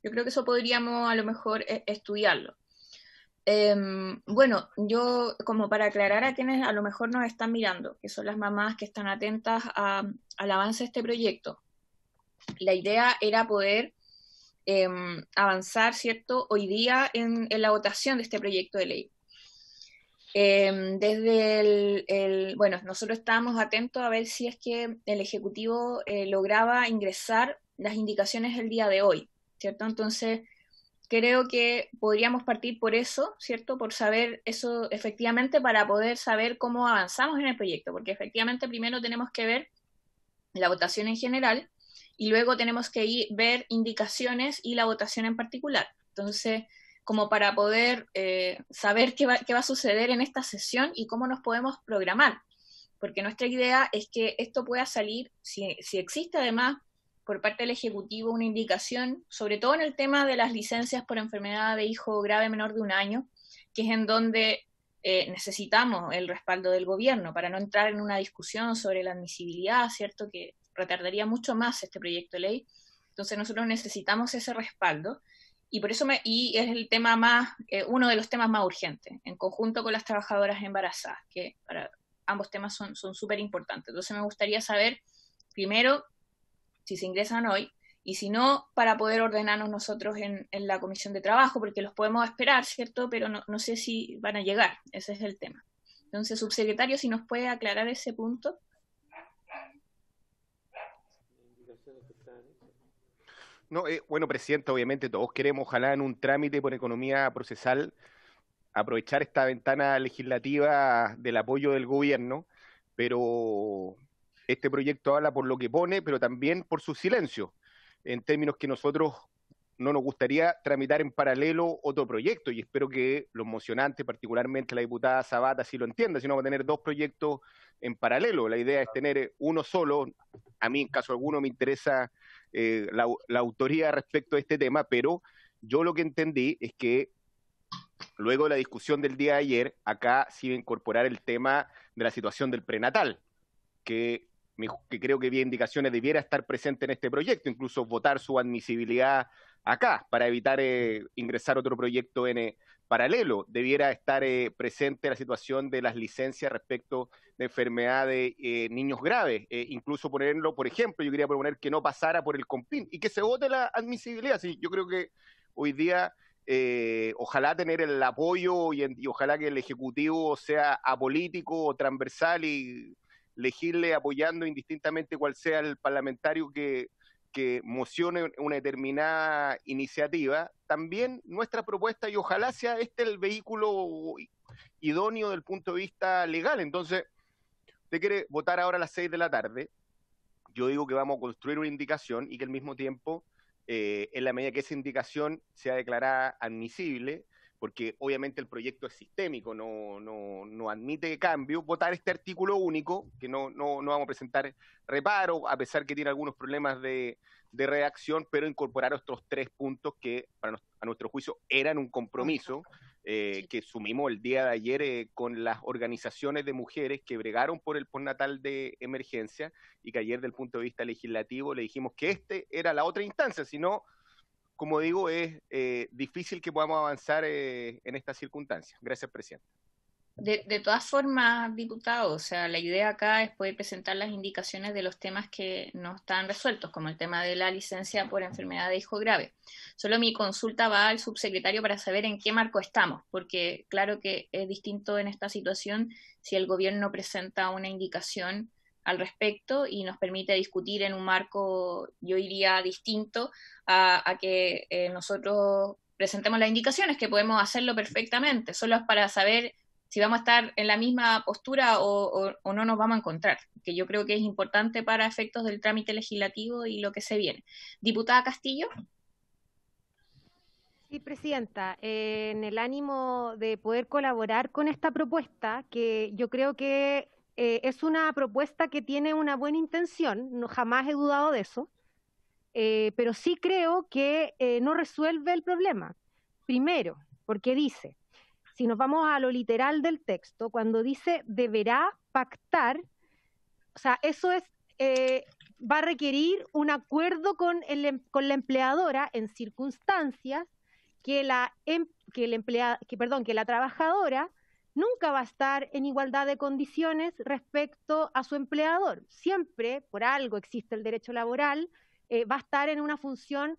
Yo creo que eso podríamos a lo mejor estudiarlo. Bueno, yo como para aclarar a quienes a lo mejor nos están mirando, que son las mamás que están atentas al avance de este proyecto, la idea era poder avanzar, ¿cierto?, hoy día en la votación de este proyecto de ley. Bueno, nosotros estábamos atentos a ver si es que el Ejecutivo lograba ingresar las indicaciones el día de hoy, ¿cierto? Entonces, creo que podríamos partir por eso, ¿cierto? Por saber eso efectivamente, para poder saber cómo avanzamos en el proyecto, porque efectivamente primero tenemos que ver la votación en general y luego tenemos que ver indicaciones y la votación en particular. Entonces, como para poder saber qué va a suceder en esta sesión y cómo nos podemos programar, porque nuestra idea es que esto pueda salir, si existe además por parte del Ejecutivo una indicación, sobre todo en el tema de las licencias por enfermedad de hijo grave menor de 1 año, que es en donde necesitamos el respaldo del gobierno para no entrar en una discusión sobre la admisibilidad, ¿cierto?, que retardaría mucho más este proyecto de ley. Entonces nosotros necesitamos ese respaldo, y por eso y es el tema uno de los temas más urgentes, en conjunto con las trabajadoras embarazadas, que para ambos temas son súper importantes. Entonces me gustaría saber, primero, si se ingresan hoy, y si no, para poder ordenarnos nosotros en la Comisión de Trabajo, porque los podemos esperar, ¿cierto?, pero no sé si van a llegar, ese es el tema. Entonces, subsecretario, si nos puede aclarar ese punto. No, bueno, Presidenta, obviamente todos queremos, ojalá en un trámite por economía procesal, aprovechar esta ventana legislativa del apoyo del gobierno, pero este proyecto habla por lo que pone, pero también por su silencio, en términos que nosotros no nos gustaría tramitar en paralelo otro proyecto, y espero que los mocionantes, particularmente la diputada Sabat, así lo entienda, si no vamos a tener 2 proyectos en paralelo. La idea es tener uno solo. A mí, en caso alguno, me interesa la autoría respecto a este tema, pero yo lo que entendí es que luego de la discusión del día de ayer, acá se iba a incorporar el tema de la situación del prenatal, que creo que vía indicaciones debiera estar presente en este proyecto, incluso votar su admisibilidad acá, para evitar ingresar otro proyecto en paralelo. Debiera estar presente la situación de las licencias respecto de enfermedad de niños graves, incluso ponerlo, por ejemplo, yo quería proponer que no pasara por el COMPIN y que se vote la admisibilidad. Sí, yo creo que hoy día ojalá tener el apoyo y ojalá que el Ejecutivo sea apolítico o transversal y legisle apoyando indistintamente cuál sea el parlamentario que mocione una determinada iniciativa. También nuestra propuesta, y ojalá sea este el vehículo idóneo del punto de vista legal. Entonces, usted quiere votar ahora a las 6 de la tarde, yo digo que vamos a construir una indicación y que al mismo tiempo, en la medida que esa indicación sea declarada admisible, porque obviamente el proyecto es sistémico, no admite cambio, votar este artículo único, que no vamos a presentar reparo, a pesar que tiene algunos problemas de redacción, pero incorporar estos 3 puntos que a nuestro juicio eran un compromiso, que sumimos el día de ayer con las organizaciones de mujeres que bregaron por el postnatal de emergencia, y que ayer, del punto de vista legislativo, le dijimos que este era la otra instancia, si no, como digo, es difícil que podamos avanzar en estas circunstancias. Gracias, presidente. De todas formas, diputado, o sea, la idea acá es poder presentar las indicaciones de los temas que no están resueltos, como el tema de la licencia por enfermedad de hijo grave. Solo mi consulta va al subsecretario para saber en qué marco estamos, porque claro que es distinto en esta situación si el gobierno presenta una indicación al respecto y nos permite discutir en un marco, yo diría, distinto a que nosotros presentemos las indicaciones, que podemos hacerlo perfectamente, solo es para saber si vamos a estar en la misma postura o no nos vamos a encontrar, que yo creo que es importante para efectos del trámite legislativo y lo que se viene. Diputada Castillo. Sí, presidenta, en el ánimo de poder colaborar con esta propuesta, que yo creo que es una propuesta que tiene una buena intención, jamás he dudado de eso, pero sí creo que no resuelve el problema. Primero, porque dice, si nos vamos a lo literal del texto, cuando dice deberá pactar, o sea, eso es, va a requerir un acuerdo con la empleadora en circunstancias que la trabajadora nunca va a estar en igualdad de condiciones respecto a su empleador. Siempre, por algo existe el derecho laboral, va a estar en una función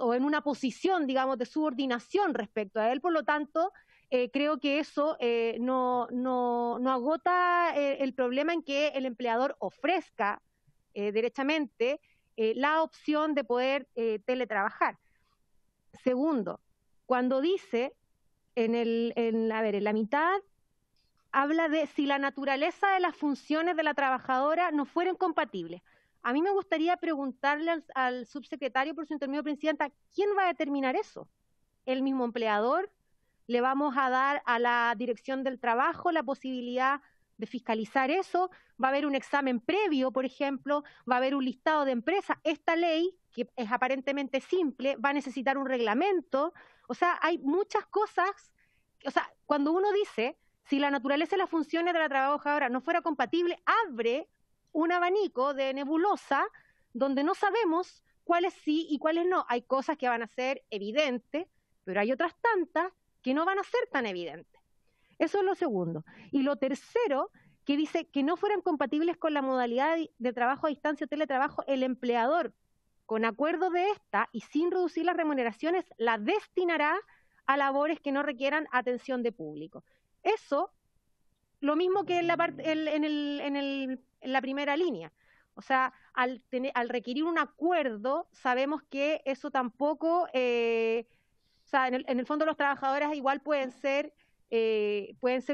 o en una posición, digamos, de subordinación respecto a él. Por lo tanto, creo que eso no agota el problema en que el empleador ofrezca derechamente la opción de poder teletrabajar. Segundo, cuando dice en la mitad, habla de si la naturaleza de las funciones de la trabajadora no fueran compatibles. A mí me gustaría preguntarle al subsecretario, por su intermedio, presidenta, ¿quién va a determinar eso? ¿El mismo empleador? ¿Le vamos a dar a la Dirección del Trabajo la posibilidad de fiscalizar eso? ¿Va a haber un examen previo, por ejemplo? ¿Va a haber un listado de empresas? Esta ley, que es aparentemente simple, va a necesitar un reglamento. O sea, hay muchas cosas. O sea, cuando uno dice, si la naturaleza y las funciones de la trabajadora no fuera compatible, abre un abanico de nebulosa donde no sabemos cuáles sí y cuáles no. Hay cosas que van a ser evidentes, pero hay otras tantas que no van a ser tan evidentes. Eso es lo segundo. Y lo tercero, que dice que no fueran compatibles con la modalidad de trabajo a distancia o teletrabajo, el empleador, con acuerdo de esta y sin reducir las remuneraciones, la destinará a labores que no requieran atención de público. Eso, lo mismo que en la primera línea. O sea, al requerir un acuerdo, sabemos que eso tampoco, o sea, en el fondo los trabajadores igual pueden ser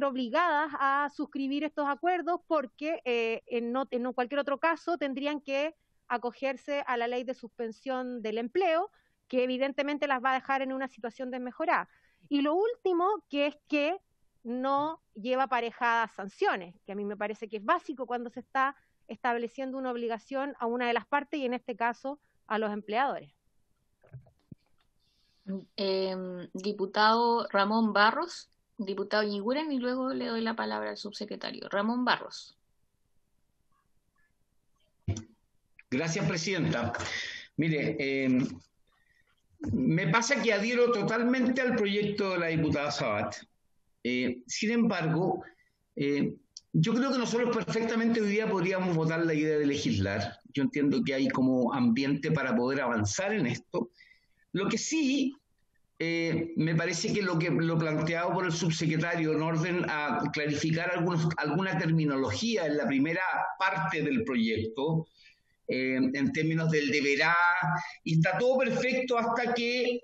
obligadas a suscribir estos acuerdos porque en cualquier otro caso tendrían que acogerse a la ley de suspensión del empleo, que evidentemente las va a dejar en una situación desmejorada. Y lo último, que es que no lleva aparejadas sanciones, que a mí me parece que es básico cuando se está estableciendo una obligación a una de las partes, y en este caso a los empleadores. Diputado Ramón Barros, diputado Yiguren, y luego le doy la palabra al subsecretario. Ramón Barros. Gracias, presidenta. Mire, me pasa que adhiero totalmente al proyecto de la diputada Sabat. Sin embargo, yo creo que nosotros perfectamente hoy día podríamos votar la idea de legislar. Yo entiendo que hay como ambiente para poder avanzar en esto. Lo que sí me parece que lo planteado por el subsecretario en orden a clarificar alguna terminología en la primera parte del proyecto, en términos del deberá, y está todo perfecto hasta que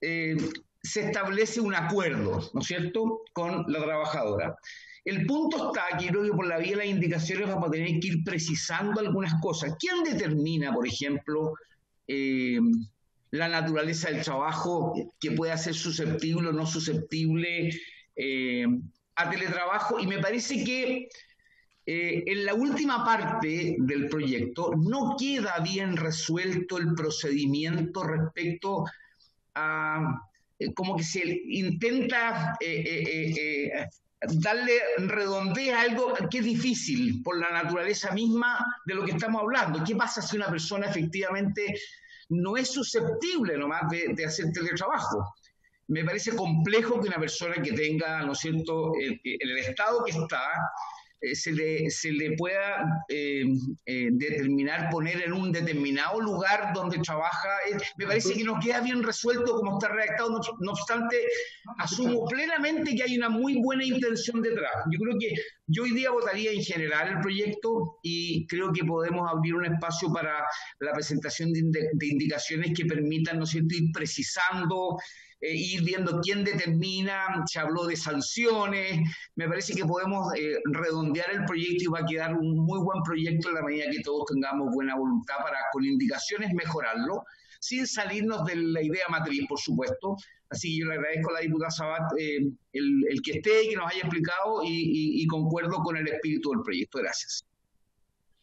se establece un acuerdo, ¿no es cierto?, con la trabajadora. El punto está que creo que por la vía de las indicaciones vamos a tener que ir precisando algunas cosas. ¿Quién determina, por ejemplo, la naturaleza del trabajo que pueda ser susceptible o no susceptible a teletrabajo? Y me parece que en la última parte del proyecto no queda bien resuelto el procedimiento respecto a como que se intenta darle redondez a algo que es difícil por la naturaleza misma de lo que estamos hablando. ¿Qué pasa si una persona efectivamente no es susceptible nomás de hacer teletrabajo? Me parece complejo que una persona que tenga, ¿no es cierto?, el estado que está, se le pueda determinar poner en un determinado lugar donde trabaja. Me parece que no queda bien resuelto como está redactado, no obstante, asumo plenamente que hay una muy buena intención detrás. Yo creo que yo hoy día votaría en general el proyecto y creo que podemos abrir un espacio para la presentación de indicaciones que permitan, ¿no es cierto?, ir precisando, ir viendo quién determina. Se habló de sanciones. Me parece que podemos redondear el proyecto y va a quedar un muy buen proyecto en la medida que todos tengamos buena voluntad para, con indicaciones, mejorarlo, sin salirnos de la idea matriz, por supuesto. Así que yo le agradezco a la diputada Sabat el que esté y que nos haya explicado y concuerdo con el espíritu del proyecto. Gracias.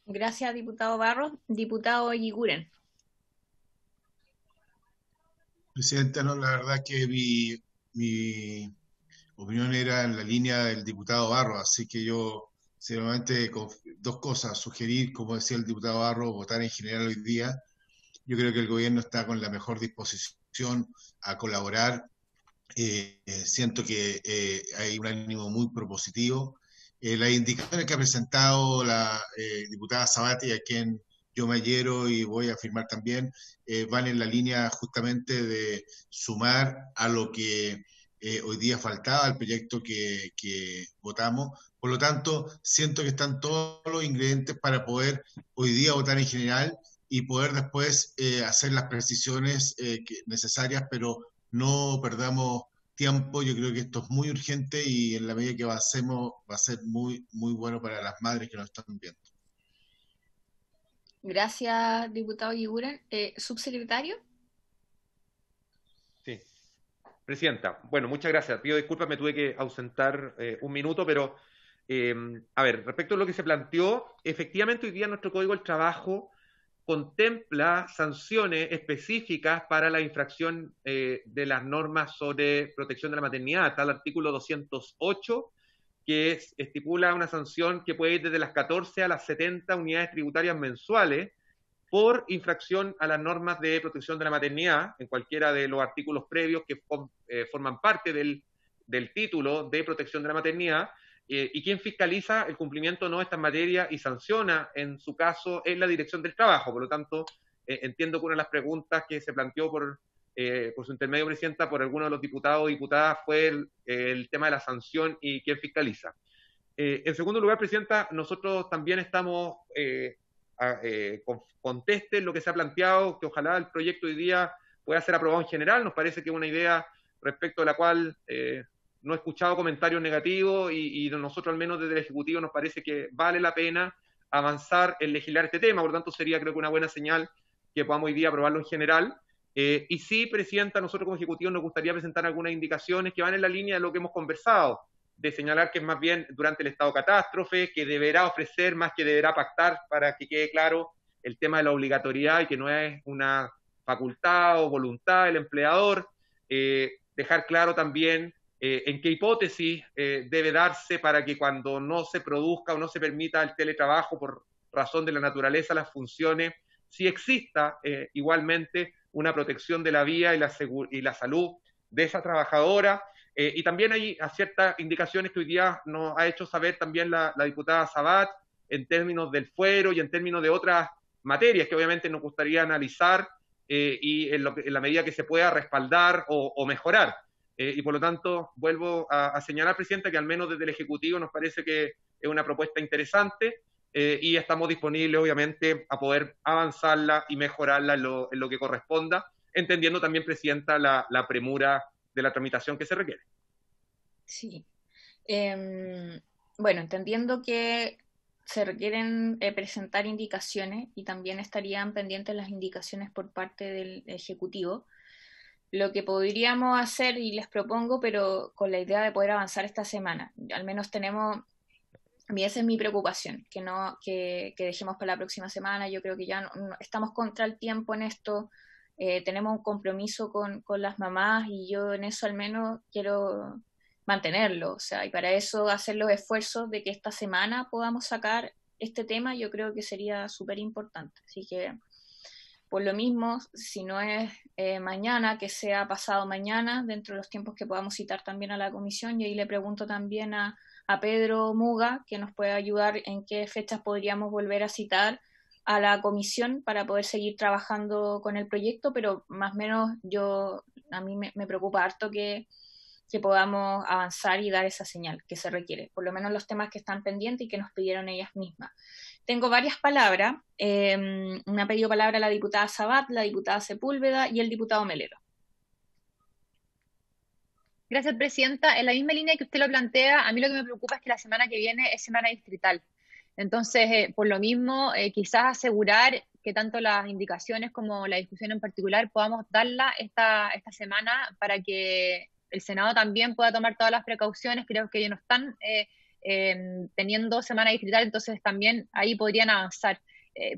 Gracias, diputado Barros. Diputado Yguren. Presidenta, no, la verdad que mi opinión era en la línea del diputado Barros, así que yo, seguramente, dos cosas: sugerir, como decía el diputado Barros, votar en general hoy día. Yo creo que el gobierno está con la mejor disposición a colaborar. Siento que hay un ánimo muy propositivo. Las indicaciones que ha presentado la diputada Sabat, y a quien yo me adhiero y voy a firmar también, van en la línea justamente de sumar a lo que hoy día faltaba al proyecto que votamos. Por lo tanto, siento que están todos los ingredientes para poder hoy día votar en general y poder después hacer las precisiones necesarias, pero no perdamos tiempo. Yo creo que esto es muy urgente y en la medida que avancemos va a ser muy, muy bueno para las madres que nos están viendo. Gracias, diputado Yguren. ¿Subsecretario? Sí. Presidenta, bueno, muchas gracias. Pido disculpas, me tuve que ausentar un minuto, pero a ver, respecto a lo que se planteó, efectivamente hoy día nuestro Código del Trabajo contempla sanciones específicas para la infracción de las normas sobre protección de la maternidad. Está el artículo 208, que estipula una sanción que puede ir desde las 14 a las 70 unidades tributarias mensuales por infracción a las normas de protección de la maternidad, en cualquiera de los artículos previos que forman parte del título de protección de la maternidad. Y quien fiscaliza el cumplimiento o no de estas materias y sanciona, en su caso, es la Dirección del Trabajo. Por lo tanto, entiendo que una de las preguntas que se planteó por su intermedio, Presidenta, por algunos de los diputados o diputadas fue el tema de la sanción y quién fiscaliza. En segundo lugar, Presidenta, nosotros también estamos contesten lo que se ha planteado, que ojalá el proyecto hoy día pueda ser aprobado en general. Nos parece que es una idea respecto a la cual no he escuchado comentarios negativos y nosotros, al menos desde el Ejecutivo, nos parece que vale la pena avanzar en legislar este tema. Por lo tanto, sería, creo que, una buena señal que podamos hoy día aprobarlo en general. Y sí, Presidenta, nosotros como Ejecutivo nos gustaría presentar algunas indicaciones que van en la línea de lo que hemos conversado, de señalar que es más bien durante el estado de catástrofe, que deberá ofrecer más que deberá pactar, para que quede claro el tema de la obligatoriedad y que no es una facultad o voluntad del empleador. Dejar claro también en qué hipótesis debe darse para que cuando no se produzca o no se permita el teletrabajo por razón de la naturaleza de las funciones, sí exista igualmente una protección de la vida y la salud de esa trabajadora. Y también hay ciertas indicaciones que hoy día nos ha hecho saber también la diputada Sabat en términos del fuero y en términos de otras materias que obviamente nos gustaría analizar y en la medida que se pueda respaldar o mejorar. Y por lo tanto, vuelvo a señalar, Presidenta, que al menos desde el Ejecutivo nos parece que es una propuesta interesante y estamos disponibles, obviamente, a poder avanzarla y mejorarla en lo que corresponda, entendiendo también, Presidenta, la premura de la tramitación que se requiere. Sí. Bueno, entendiendo que se requieren presentar indicaciones y también estarían pendientes las indicaciones por parte del Ejecutivo, lo que podríamos hacer, y les propongo, pero con la idea de poder avanzar esta semana, al menos tenemos, a mí esa es mi preocupación, que dejemos para la próxima semana. Yo creo que ya no estamos contra el tiempo en esto, tenemos un compromiso con las mamás y yo en eso al menos quiero mantenerlo, o sea, y para eso hacer los esfuerzos de que esta semana podamos sacar este tema, yo creo que sería súper importante. Así que, por lo mismo, si no es mañana, que sea pasado mañana, dentro de los tiempos que podamos citar también a la comisión, y ahí le pregunto también a Pedro Muga, que nos puede ayudar en qué fechas podríamos volver a citar a la comisión para poder seguir trabajando con el proyecto, pero más o menos a mí me preocupa harto que podamos avanzar y dar esa señal que se requiere, por lo menos los temas que están pendientes y que nos pidieron ellas mismas. Tengo varias palabras, me ha pedido palabra la diputada Sabat, la diputada Sepúlveda y el diputado Melero. Gracias, Presidenta. En la misma línea que usted lo plantea, a mí lo que me preocupa es que la semana que viene es semana distrital. Entonces, por lo mismo, quizás asegurar que tanto las indicaciones como la discusión en particular podamos darla esta semana para que el Senado también pueda tomar todas las precauciones. Creo que ellos no están teniendo semana distrital, entonces también ahí podrían avanzar.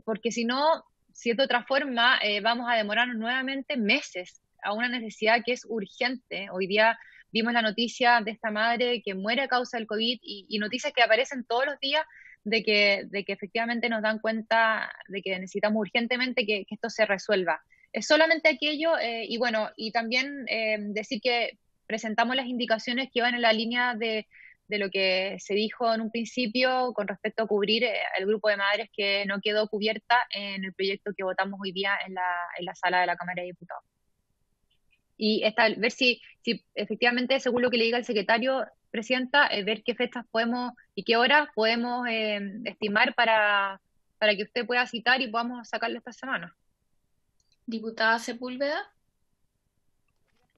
Porque si no, si es de otra forma, vamos a demorarnos nuevamente meses a una necesidad que es urgente. Hoy día vimos la noticia de esta madre que muere a causa del COVID y noticias que aparecen todos los días de que efectivamente nos dan cuenta de que necesitamos urgentemente que esto se resuelva. Es solamente aquello, y bueno, y también decir que presentamos las indicaciones que iban en la línea de lo que se dijo en un principio con respecto a cubrir el grupo de madres que no quedó cubierta en el proyecto que votamos hoy día en la sala de la Cámara de Diputados. Y ver si efectivamente, según lo que le diga el secretario, Presidenta, ver qué fechas podemos y qué horas podemos estimar para que usted pueda citar y podamos sacarlo esta semana. Diputada Sepúlveda.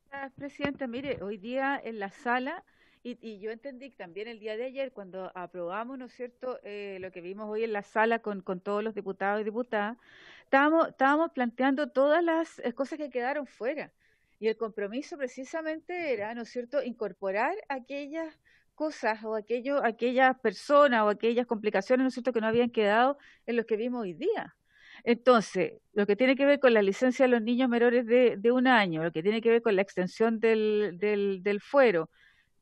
Gracias, Presidenta. Mire, hoy día en la sala, y yo entendí también el día de ayer, cuando aprobamos, ¿no es cierto?, lo que vimos hoy en la sala con todos los diputados y diputadas, estábamos planteando todas las cosas que quedaron fuera. Y el compromiso precisamente era, ¿no es cierto?, incorporar aquellas cosas o aquellas personas o aquellas complicaciones, ¿no es cierto?, que no habían quedado en lo que vimos hoy día. Entonces, lo que tiene que ver con la licencia de los niños menores de 1 año, lo que tiene que ver con la extensión del fuero,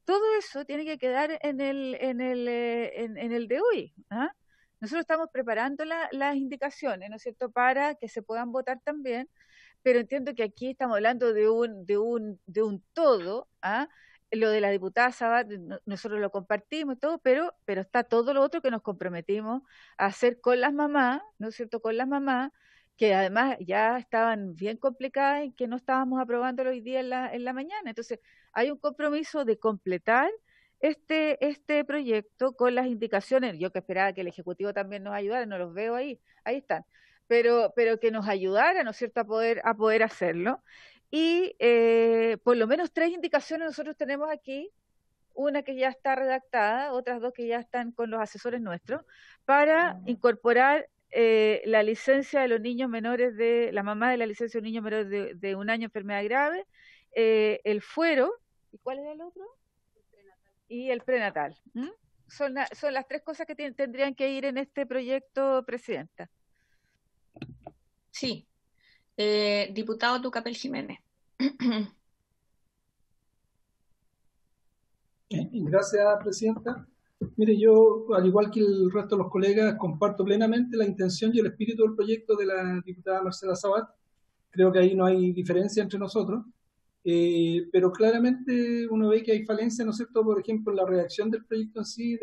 todo eso tiene que quedar en el de hoy. ¿Ah? Nosotros estamos preparando las indicaciones, ¿no es cierto?, para que se puedan votar también, pero entiendo que aquí estamos hablando de un todo. ¿Ah? Lo de la diputada Sabat, nosotros lo compartimos todo, pero está todo lo otro que nos comprometimos a hacer con las mamás, ¿no es cierto?, con las mamás, que además ya estaban bien complicadas y que no estábamos aprobándolo hoy día en la mañana. Entonces, hay un compromiso de completar este proyecto con las indicaciones. Yo que esperaba que el Ejecutivo también nos ayudara, no los veo ahí están, pero que nos ayudara, ¿no es cierto?, a poder hacerlo. Y por lo menos 3 indicaciones nosotros tenemos aquí, una que ya está redactada, otras 2 que ya están con los asesores nuestros, para incorporar la licencia de los niños menores la mamá de la licencia de los niños menores de 1 año enfermedad grave, el fuero, ¿y cuál era el otro? Y el prenatal. Son las 3 cosas que tendrían que ir en este proyecto, Presidenta. Sí. Diputado Tucapel Jiménez. Gracias, Presidenta. Mire, yo, al igual que el resto de los colegas, comparto plenamente la intención y el espíritu del proyecto de la diputada Marcela Sabat. Creo que ahí no hay diferencia entre nosotros, pero claramente uno ve que hay falencia, ¿no es cierto?, por ejemplo, en la redacción del proyecto en sí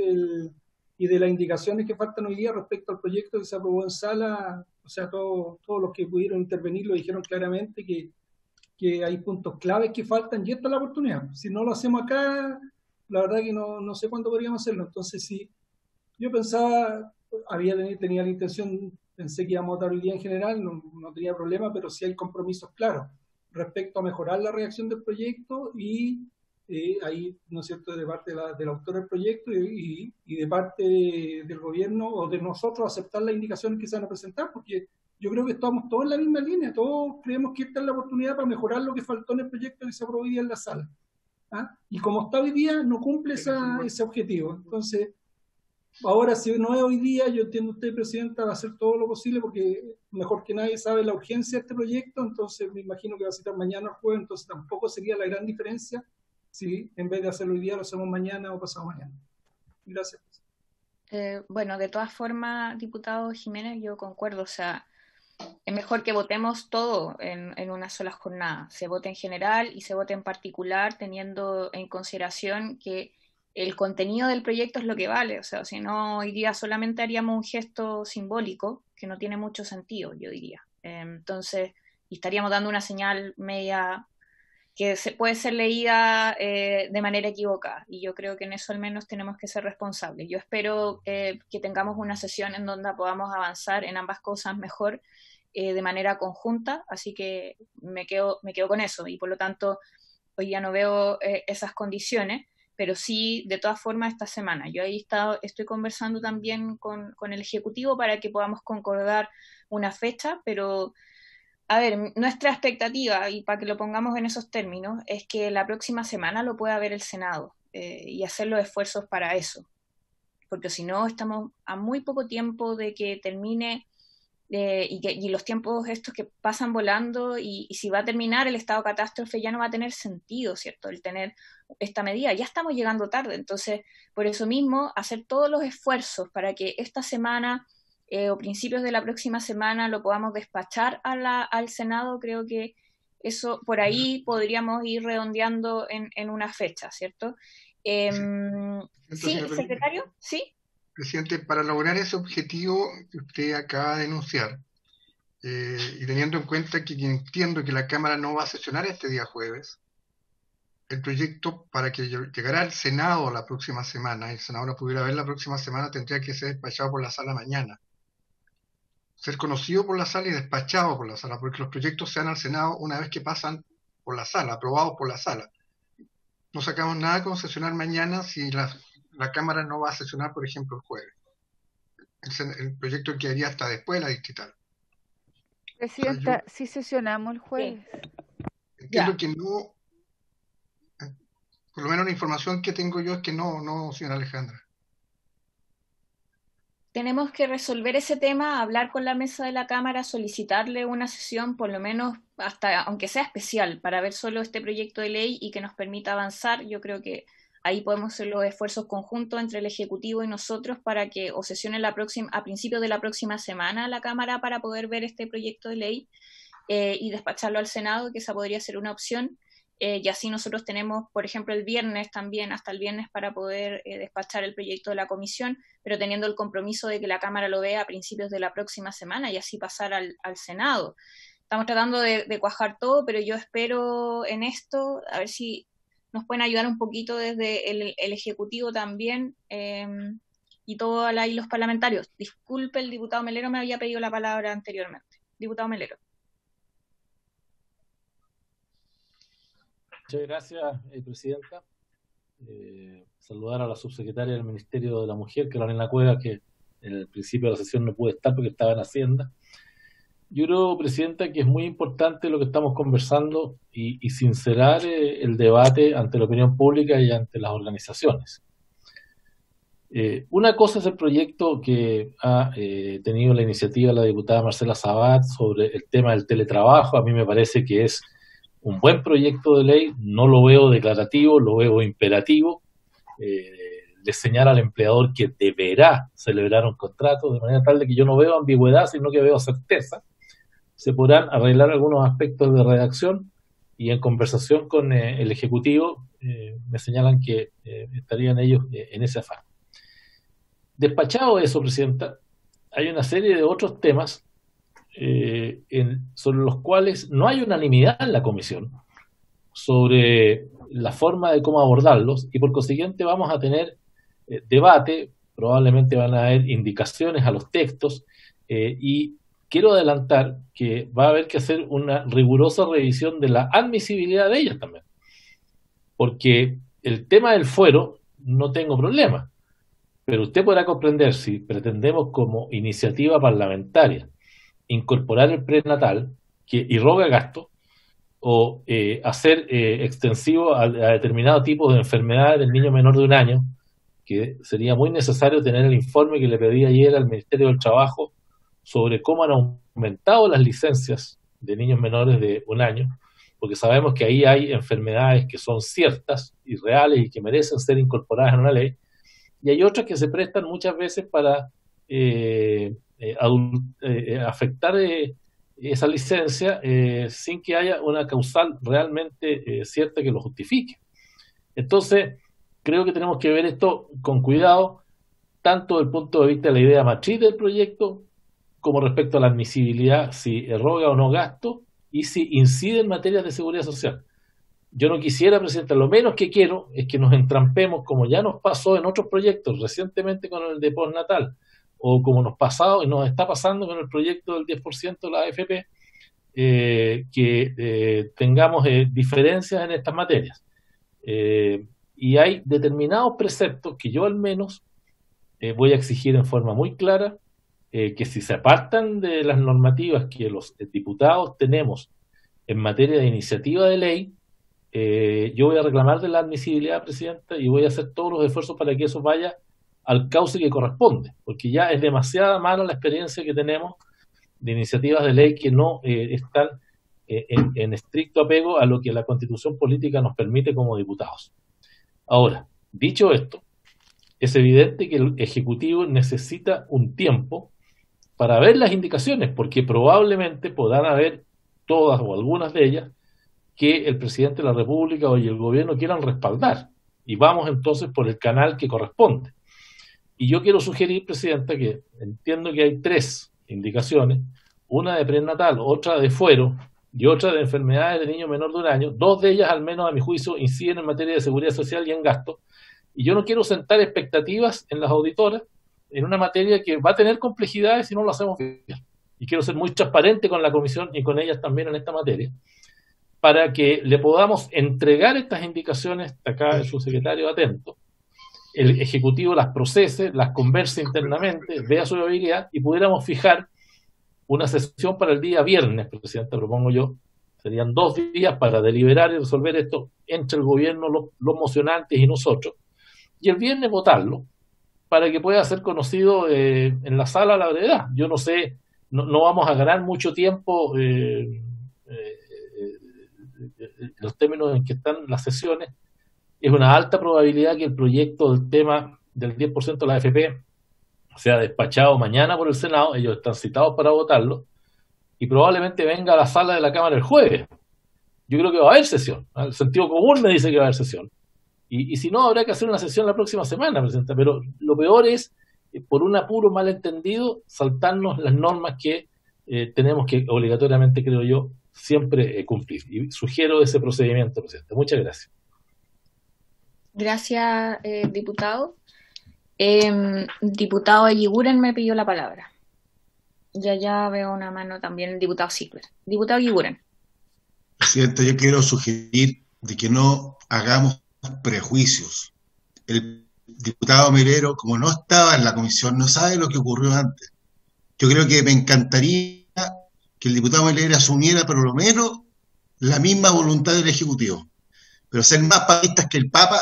y de las indicaciones que faltan hoy día respecto al proyecto que se aprobó en sala O sea, todos los que pudieron intervenir lo dijeron claramente que hay puntos claves que faltan y esta es la oportunidad. Si no lo hacemos acá, la verdad que no sé cuándo podríamos hacerlo. Entonces, sí, yo pensaba, tenía la intención, pensé que íbamos a votar hoy día en general, no tenía problema, pero sí hay compromisos claros respecto a mejorar la redacción del proyecto y ahí, ¿no es cierto?, de parte del autor del proyecto y de parte del gobierno o de nosotros aceptar las indicaciones que se van a presentar, porque yo creo que estamos todos en la misma línea, todos creemos que esta es la oportunidad para mejorar lo que faltó en el proyecto que se aprobó hoy día en la sala. ¿Ah? Y como está hoy día, no cumple ese objetivo. Entonces, ahora si no es hoy día, yo entiendo usted, Presidenta, va a hacer todo lo posible porque mejor que nadie sabe la urgencia de este proyecto, entonces me imagino que va a citar mañana o jueves, entonces tampoco sería la gran diferencia si en vez de hacerlo hoy día lo hacemos mañana o pasado mañana. Gracias. Bueno, de todas formas, diputado Jiménez, yo concuerdo, o sea, es mejor que votemos todo en una sola jornada, se vote en general y se vote en particular, teniendo en consideración que el contenido del proyecto es lo que vale, o sea, si no, hoy día solamente haríamos un gesto simbólico que no tiene mucho sentido, yo diría. Entonces, y estaríamos dando una señal media que puede ser leída de manera equivocada, y yo creo que en eso al menos tenemos que ser responsables. Yo espero que tengamos una sesión en donde podamos avanzar en ambas cosas mejor, de manera conjunta, así que me quedo con eso, y por lo tanto hoy ya no veo esas condiciones, pero sí, de todas formas, esta semana. Yo ahí estoy conversando también con el Ejecutivo para que podamos concordar una fecha, pero a ver, nuestra expectativa, y para que lo pongamos en esos términos, es que la próxima semana lo pueda ver el Senado y hacer los esfuerzos para eso, porque si no, estamos a muy poco tiempo de que termine y los tiempos estos que pasan volando, y si va a terminar el estado de catástrofe ya no va a tener sentido, ¿cierto?, el tener esta medida. Ya estamos llegando tarde, entonces por eso mismo hacer todos los esfuerzos para que esta semana o principios de la próxima semana lo podamos despachar al Senado. Creo que eso por ahí podríamos ir redondeando en una fecha, ¿cierto? Sí, secretario, ¿sí? Presidente, para lograr ese objetivo que usted acaba de enunciar, y teniendo en cuenta que entiendo que la Cámara no va a sesionar este día jueves, el proyecto para que llegara al Senado la próxima semana, y el Senado lo pudiera ver la próxima semana, tendría que ser despachado por la sala mañana. Ser conocido por la sala y despachado por la sala, porque los proyectos se dan al Senado una vez que pasan por la sala, aprobados por la sala. No sacamos nada con sesionar mañana si la Cámara no va a sesionar, por ejemplo, el jueves. El proyecto quedaría hasta después de la distrital. Presidenta, sí sesionamos el jueves. Entiendo que no, por lo menos la información que tengo yo es que no, señora Alejandra. Tenemos que resolver ese tema, hablar con la mesa de la Cámara, solicitarle una sesión, por lo menos hasta, aunque sea especial, para ver solo este proyecto de ley y que nos permita avanzar. Yo creo que ahí podemos hacer los esfuerzos conjuntos entre el Ejecutivo y nosotros para que o sesione a principios de la próxima semana la Cámara para poder ver este proyecto de ley y despacharlo al Senado, que esa podría ser una opción. Y así nosotros tenemos, por ejemplo, el viernes también, hasta el viernes, para poder despachar el proyecto de la comisión, pero teniendo el compromiso de que la Cámara lo vea a principios de la próxima semana y así pasar al Senado. Estamos tratando de cuajar todo, pero yo espero en esto, a ver si nos pueden ayudar un poquito desde el Ejecutivo también, y todos ahí los parlamentarios. Disculpe, el diputado Melero me había pedido la palabra anteriormente. Diputado Melero. Muchas gracias, Presidenta. Saludar a la subsecretaria del Ministerio de la Mujer, Carolina Cueva, que en el principio de la sesión no pude estar porque estaba en Hacienda. Yo creo, Presidenta, que es muy importante lo que estamos conversando y sincerar el debate ante la opinión pública y ante las organizaciones. Una cosa es el proyecto que ha tenido la iniciativa la diputada Marcela Sabat sobre el tema del teletrabajo. A mí me parece que es un buen proyecto de ley, no lo veo declarativo, lo veo imperativo. Le señala al empleador que deberá celebrar un contrato, de manera tal de que yo no veo ambigüedad, sino que veo certeza. Se podrán arreglar algunos aspectos de redacción y en conversación con el Ejecutivo me señalan que estarían ellos en ese afán. Despachado eso, Presidenta, hay una serie de otros temas sobre los cuales no hay unanimidad en la comisión sobre la forma de cómo abordarlos, y por consiguiente vamos a tener debate, probablemente van a haber indicaciones a los textos, y quiero adelantar que va a haber que hacer una rigurosa revisión de la admisibilidad de ellas también, porque el tema del fuero no tengo problema, pero usted podrá comprender si pretendemos como iniciativa parlamentaria incorporar el prenatal que irroga gasto, o hacer extensivo a determinados tipos de enfermedades del niño menor de 1 año, que sería muy necesario tener el informe que le pedí ayer al Ministerio del Trabajo sobre cómo han aumentado las licencias de niños menores de 1 año, porque sabemos que ahí hay enfermedades que son ciertas y reales y que merecen ser incorporadas en una ley, y hay otras que se prestan muchas veces para afectar esa licencia sin que haya una causal realmente cierta que lo justifique. Entonces, creo que tenemos que ver esto con cuidado, tanto desde el punto de vista de la idea matriz del proyecto, como respecto a la admisibilidad, si eroga o no gasto, y si incide en materias de seguridad social. Yo no quisiera, Presidenta, lo menos que quiero es que nos entrampemos, como ya nos pasó en otros proyectos, recientemente con el de postnatal, o como nos pasado y nos está pasando con el proyecto del 10% de la AFP, que tengamos diferencias en estas materias. Y hay determinados preceptos que yo al menos voy a exigir en forma muy clara, que si se apartan de las normativas que los diputados tenemos en materia de iniciativa de ley, yo voy a reclamar de la admisibilidad, Presidenta, y voy a hacer todos los esfuerzos para que eso vaya al cauce que corresponde, porque ya es demasiada mala la experiencia que tenemos de iniciativas de ley que no están en estricto apego a lo que la Constitución política nos permite como diputados. Ahora, dicho esto, es evidente que el Ejecutivo necesita un tiempo para ver las indicaciones, porque probablemente podrán haber todas o algunas de ellas que el presidente de la República o el gobierno quieran respaldar, y vamos entonces por el canal que corresponde. Y yo quiero sugerir, Presidenta, que entiendo que hay 3 indicaciones, una de prenatal, otra de fuero y otra de enfermedades de niño menor de 1 año. 2 de ellas, al menos a mi juicio, inciden en materia de seguridad social y en gasto. Y yo no quiero sentar expectativas en las auditoras en una materia que va a tener complejidades si no lo hacemos bien. Y quiero ser muy transparente con la Comisión y con ellas también en esta materia, para que le podamos entregar estas indicaciones, acá el subsecretario atento, el Ejecutivo las procese, las converse internamente, vea su viabilidad y pudiéramos fijar una sesión para el día viernes, Presidente, propongo yo. Serían 2 días para deliberar y resolver esto entre el gobierno, los mocionantes y nosotros, y el viernes votarlo para que pueda ser conocido en la sala a la brevedad. Yo no sé, no vamos a ganar mucho tiempo los términos en que están las sesiones. Es una alta probabilidad que el proyecto del tema del 10% de la AFP sea despachado mañana por el Senado. Ellos están citados para votarlo y probablemente venga a la sala de la Cámara el jueves. Yo creo que va a haber sesión. El sentido común me dice que va a haber sesión. Y si no, habrá que hacer una sesión la próxima semana, Presidenta. Pero lo peor es, por un apuro malentendido, saltarnos las normas que tenemos que obligatoriamente, creo yo, siempre cumplir. Y sugiero ese procedimiento, Presidenta. Muchas gracias. Gracias, diputado. Diputado Eguiguren me pidió la palabra. Ya veo una mano también el diputado Silver. Diputado Eguiguren. Presidenta, yo quiero sugerir de que no hagamos prejuicios. El diputado Melero, como no estaba en la comisión, no sabe lo que ocurrió antes. Yo creo que me encantaría que el diputado Melero asumiera por lo menos la misma voluntad del Ejecutivo. Pero ser más papistas que el Papa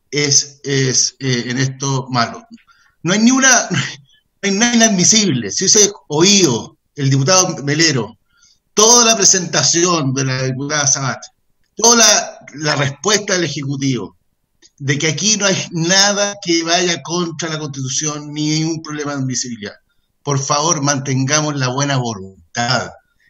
es en esto malo. No hay nada inadmisible. Si hubiese oído el diputado Melero toda la presentación de la diputada Sabat, toda la respuesta del Ejecutivo, de que aquí no hay nada que vaya contra la Constitución ni ningún problema de admisibilidad. Por favor, mantengamos la buena voluntad,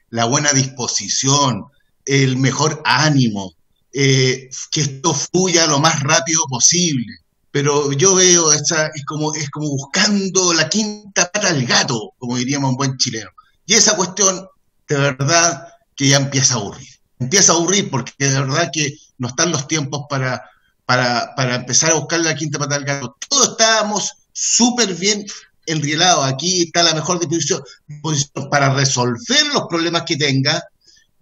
la buena disposición, el mejor ánimo, que esto fluya lo más rápido posible. Pero yo veo, es como buscando la quinta pata al gato, como diríamos un buen chileno. Y esa cuestión, de verdad, que ya empieza a aburrir. Empieza a aburrir porque de verdad que no están los tiempos para empezar a buscar la quinta pata del gato. Todos estábamos súper bien enrielados. Aquí está la mejor disposición para resolver los problemas que tenga,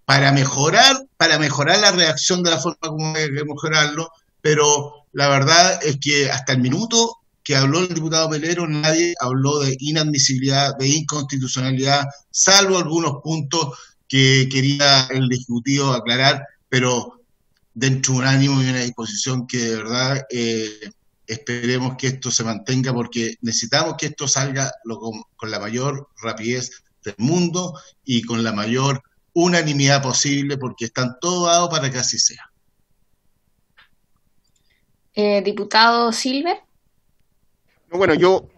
para mejorar la reacción de la forma como hay que mejorarlo, pero la verdad es que hasta el minuto que habló el diputado Melero, nadie habló de inadmisibilidad, de inconstitucionalidad, salvo algunos puntos que quería el Ejecutivo aclarar, pero dentro de un ánimo y una disposición que de verdad esperemos que esto se mantenga, porque necesitamos que esto salga con la mayor rapidez del mundo y con la mayor unanimidad posible, porque están todos dados para que así sea. Diputado Silver. Bueno,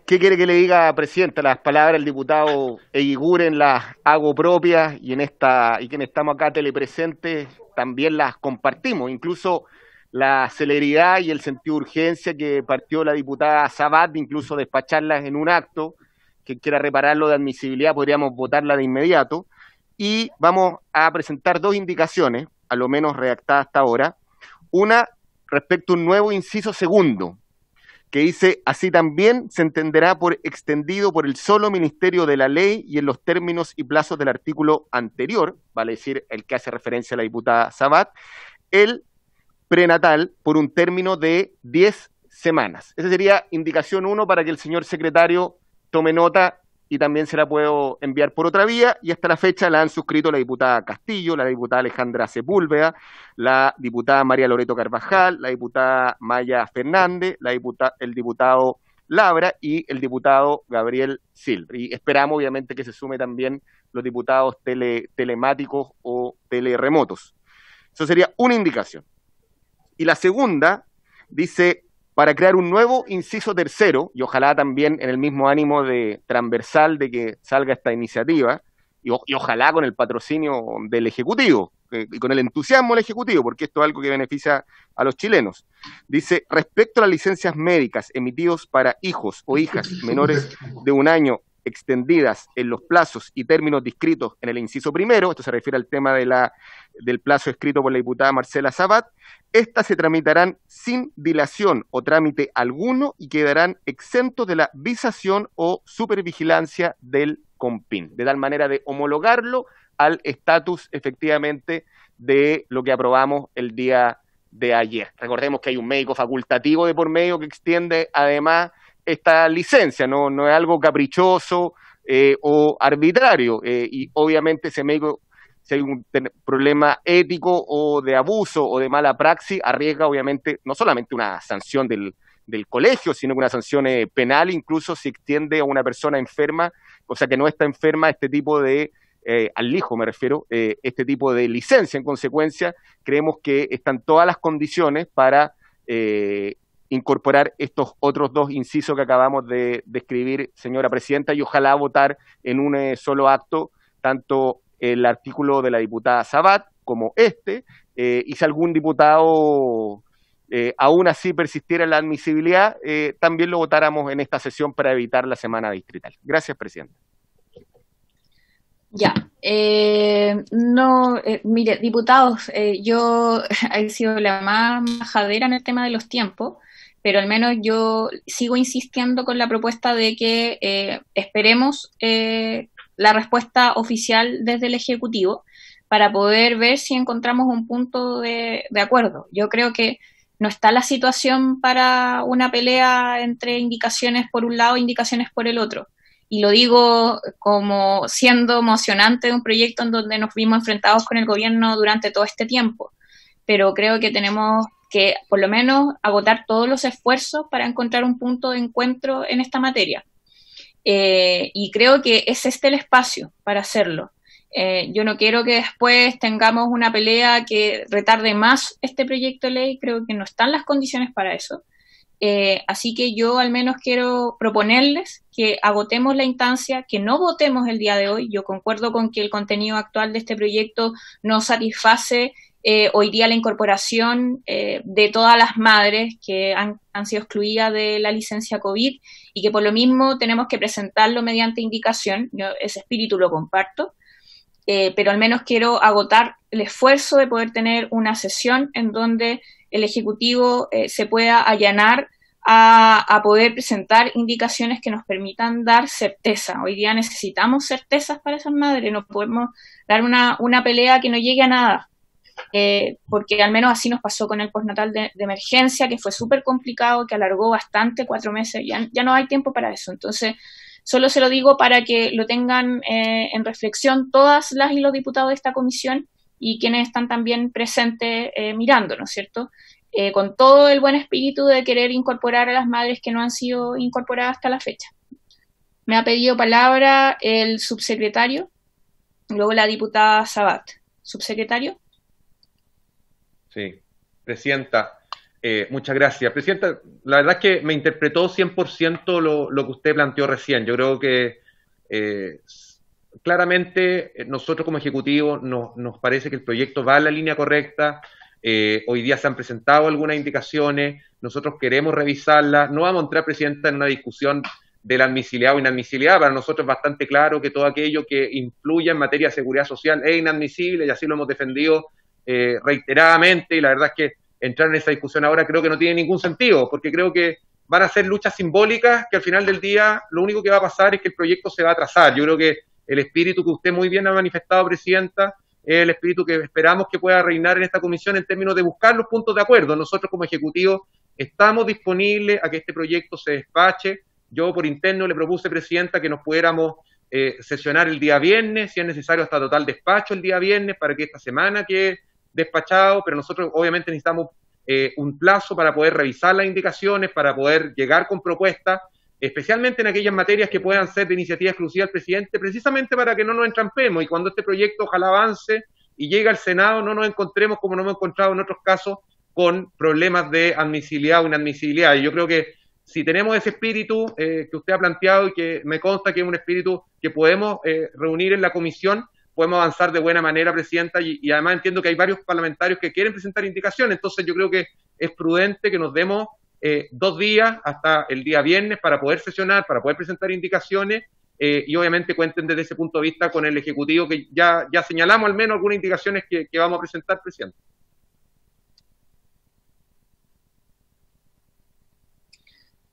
¿qué quiere que le diga, Presidenta? Las palabras del diputado Eguiguren las hago propias y quienes estamos acá telepresentes también las compartimos. Incluso la celeridad y el sentido de urgencia que partió la diputada Sabat, incluso despacharlas en un acto que quiera repararlo de admisibilidad, podríamos votarla de inmediato. Y vamos a presentar dos indicaciones, a lo menos redactadas hasta ahora. Una respecto a un nuevo inciso segundo, que dice: así también se entenderá por extendido por el solo Ministerio de la Ley y en los términos y plazos del artículo anterior, vale decir, el que hace referencia a la diputada Sabat, el prenatal por un término de 10 semanas. Esa sería indicación 1 para que el señor secretario tome nota y también se la puedo enviar por otra vía, y hasta la fecha la han suscrito la diputada Castillo, la diputada Alejandra Sepúlveda, la diputada María Loreto Carvajal, la diputada Maya Fernández, el diputado Labra y el diputado Gabriel Silver. Y esperamos obviamente que se sume también los diputados telemáticos o teleremotos. Eso sería una indicación. Y la segunda dice: para crear un nuevo inciso tercero, y ojalá también en el mismo ánimo de transversal de que salga esta iniciativa, y ojalá con el patrocinio del Ejecutivo, y con el entusiasmo del Ejecutivo, porque esto es algo que beneficia a los chilenos. Dice: respecto a las licencias médicas emitidas para hijos o hijas menores de 1 año, extendidas en los plazos y términos descritos en el inciso primero, esto se refiere al tema del plazo escrito por la diputada Marcela Sabat, estas se tramitarán sin dilación o trámite alguno y quedarán exentos de la visación o supervigilancia del COMPIN, de tal manera de homologarlo al estatus efectivamente de lo que aprobamos el día de ayer. Recordemos que hay un médico facultativo de por medio que extiende además esta licencia, no es algo caprichoso o arbitrario, y obviamente ese médico, si hay un problema ético o de abuso o de mala praxis, arriesga obviamente no solamente una sanción del colegio, sino que una sanción penal, incluso si extiende a una persona enferma, o sea que no está enferma, este tipo de, al hijo me refiero, este tipo de licencia. En consecuencia, creemos que están todas las condiciones para incorporar estos otros dos incisos que acabamos de describir, señora Presidenta, y ojalá votar en un solo acto tanto el artículo de la diputada Sabat como y si algún diputado aún así persistiera en la admisibilidad, también lo votáramos en esta sesión para evitar la semana distrital. Gracias, Presidenta. Ya, mire, diputados, yo he sido la más majadera en el tema de los tiempos, pero al menos yo sigo insistiendo con la propuesta de que esperemos la respuesta oficial desde el Ejecutivo para poder ver si encontramos un punto de acuerdo. Yo creo que no está la situación para una pelea entre indicaciones por un lado e indicaciones por el otro. Y lo digo como siendo emocionante de un proyecto en donde nos vimos enfrentados con el gobierno durante todo este tiempo. Pero creo que tenemos que por lo menos agotar todos los esfuerzos para encontrar un punto de encuentro en esta materia. Y creo que es el espacio para hacerlo. Yo no quiero que después tengamos una pelea que retarde más este proyecto de ley, creo que no están las condiciones para eso. Así que yo al menos quiero proponerles que agotemos la instancia, que no votemos el día de hoy. Yo concuerdo con que el contenido actual de este proyecto no satisface hoy día la incorporación de todas las madres que han sido excluidas de la licencia COVID y que por lo mismo tenemos que presentarlo mediante indicación. Yo ese espíritu lo comparto, pero al menos quiero agotar el esfuerzo de poder tener una sesión en donde el Ejecutivo se pueda allanar a poder presentar indicaciones que nos permitan dar certeza. Hoy día necesitamos certezas para esas madres, no podemos dar una pelea que no llegue a nada, porque al menos así nos pasó con el postnatal de emergencia, que fue súper complicado, que alargó bastante, 4 meses, ya no hay tiempo para eso. Entonces, solo se lo digo para que lo tengan en reflexión todas las y los diputados de esta comisión y quienes están también presentes mirando, ¿no es cierto?, con todo el buen espíritu de querer incorporar a las madres que no han sido incorporadas hasta la fecha. Me ha pedido palabra el subsecretario, luego la diputada Sabat. Subsecretario. Sí, Presidenta, muchas gracias. Presidenta, la verdad es que me interpretó 100% lo que usted planteó recién. Yo creo que claramente nosotros como Ejecutivo nos parece que el proyecto va en la línea correcta. Hoy día se han presentado algunas indicaciones, nosotros queremos revisarlas. No vamos a entrar, Presidenta, en una discusión de la admisibilidad o inadmisibilidad. Para nosotros es bastante claro que todo aquello que influya en materia de seguridad social es inadmisible, y así lo hemos defendido reiteradamente, y la verdad es que entrar en esa discusión ahora creo que no tiene ningún sentido, porque creo que van a ser luchas simbólicas que al final del día lo único que va a pasar es que el proyecto se va a atrasar. Yo creo que el espíritu que usted muy bien ha manifestado, Presidenta, es el espíritu que esperamos que pueda reinar en esta comisión en términos de buscar los puntos de acuerdo. Nosotros como Ejecutivo estamos disponibles a que este proyecto se despache. Yo por interno le propuse, Presidenta, que nos pudiéramos sesionar el día viernes, si es necesario hasta total despacho el día viernes, para que esta semana quede despachado, pero nosotros obviamente necesitamos un plazo para poder revisar las indicaciones, para poder llegar con propuestas, especialmente en aquellas materias que puedan ser de iniciativa exclusiva del presidente, precisamente para que no nos entrampemos y cuando este proyecto ojalá avance y llegue al Senado no nos encontremos como nos hemos encontrado en otros casos con problemas de admisibilidad o inadmisibilidad. Y yo creo que si tenemos ese espíritu que usted ha planteado y que me consta que es un espíritu que podemos reunir en la comisión, podemos avanzar de buena manera, Presidenta, y además entiendo que hay varios parlamentarios que quieren presentar indicaciones, entonces yo creo que es prudente que nos demos 2 días hasta el día viernes para poder sesionar, para poder presentar indicaciones, y obviamente cuenten desde ese punto de vista con el Ejecutivo, que ya señalamos al menos algunas indicaciones que vamos a presentar, Presidente.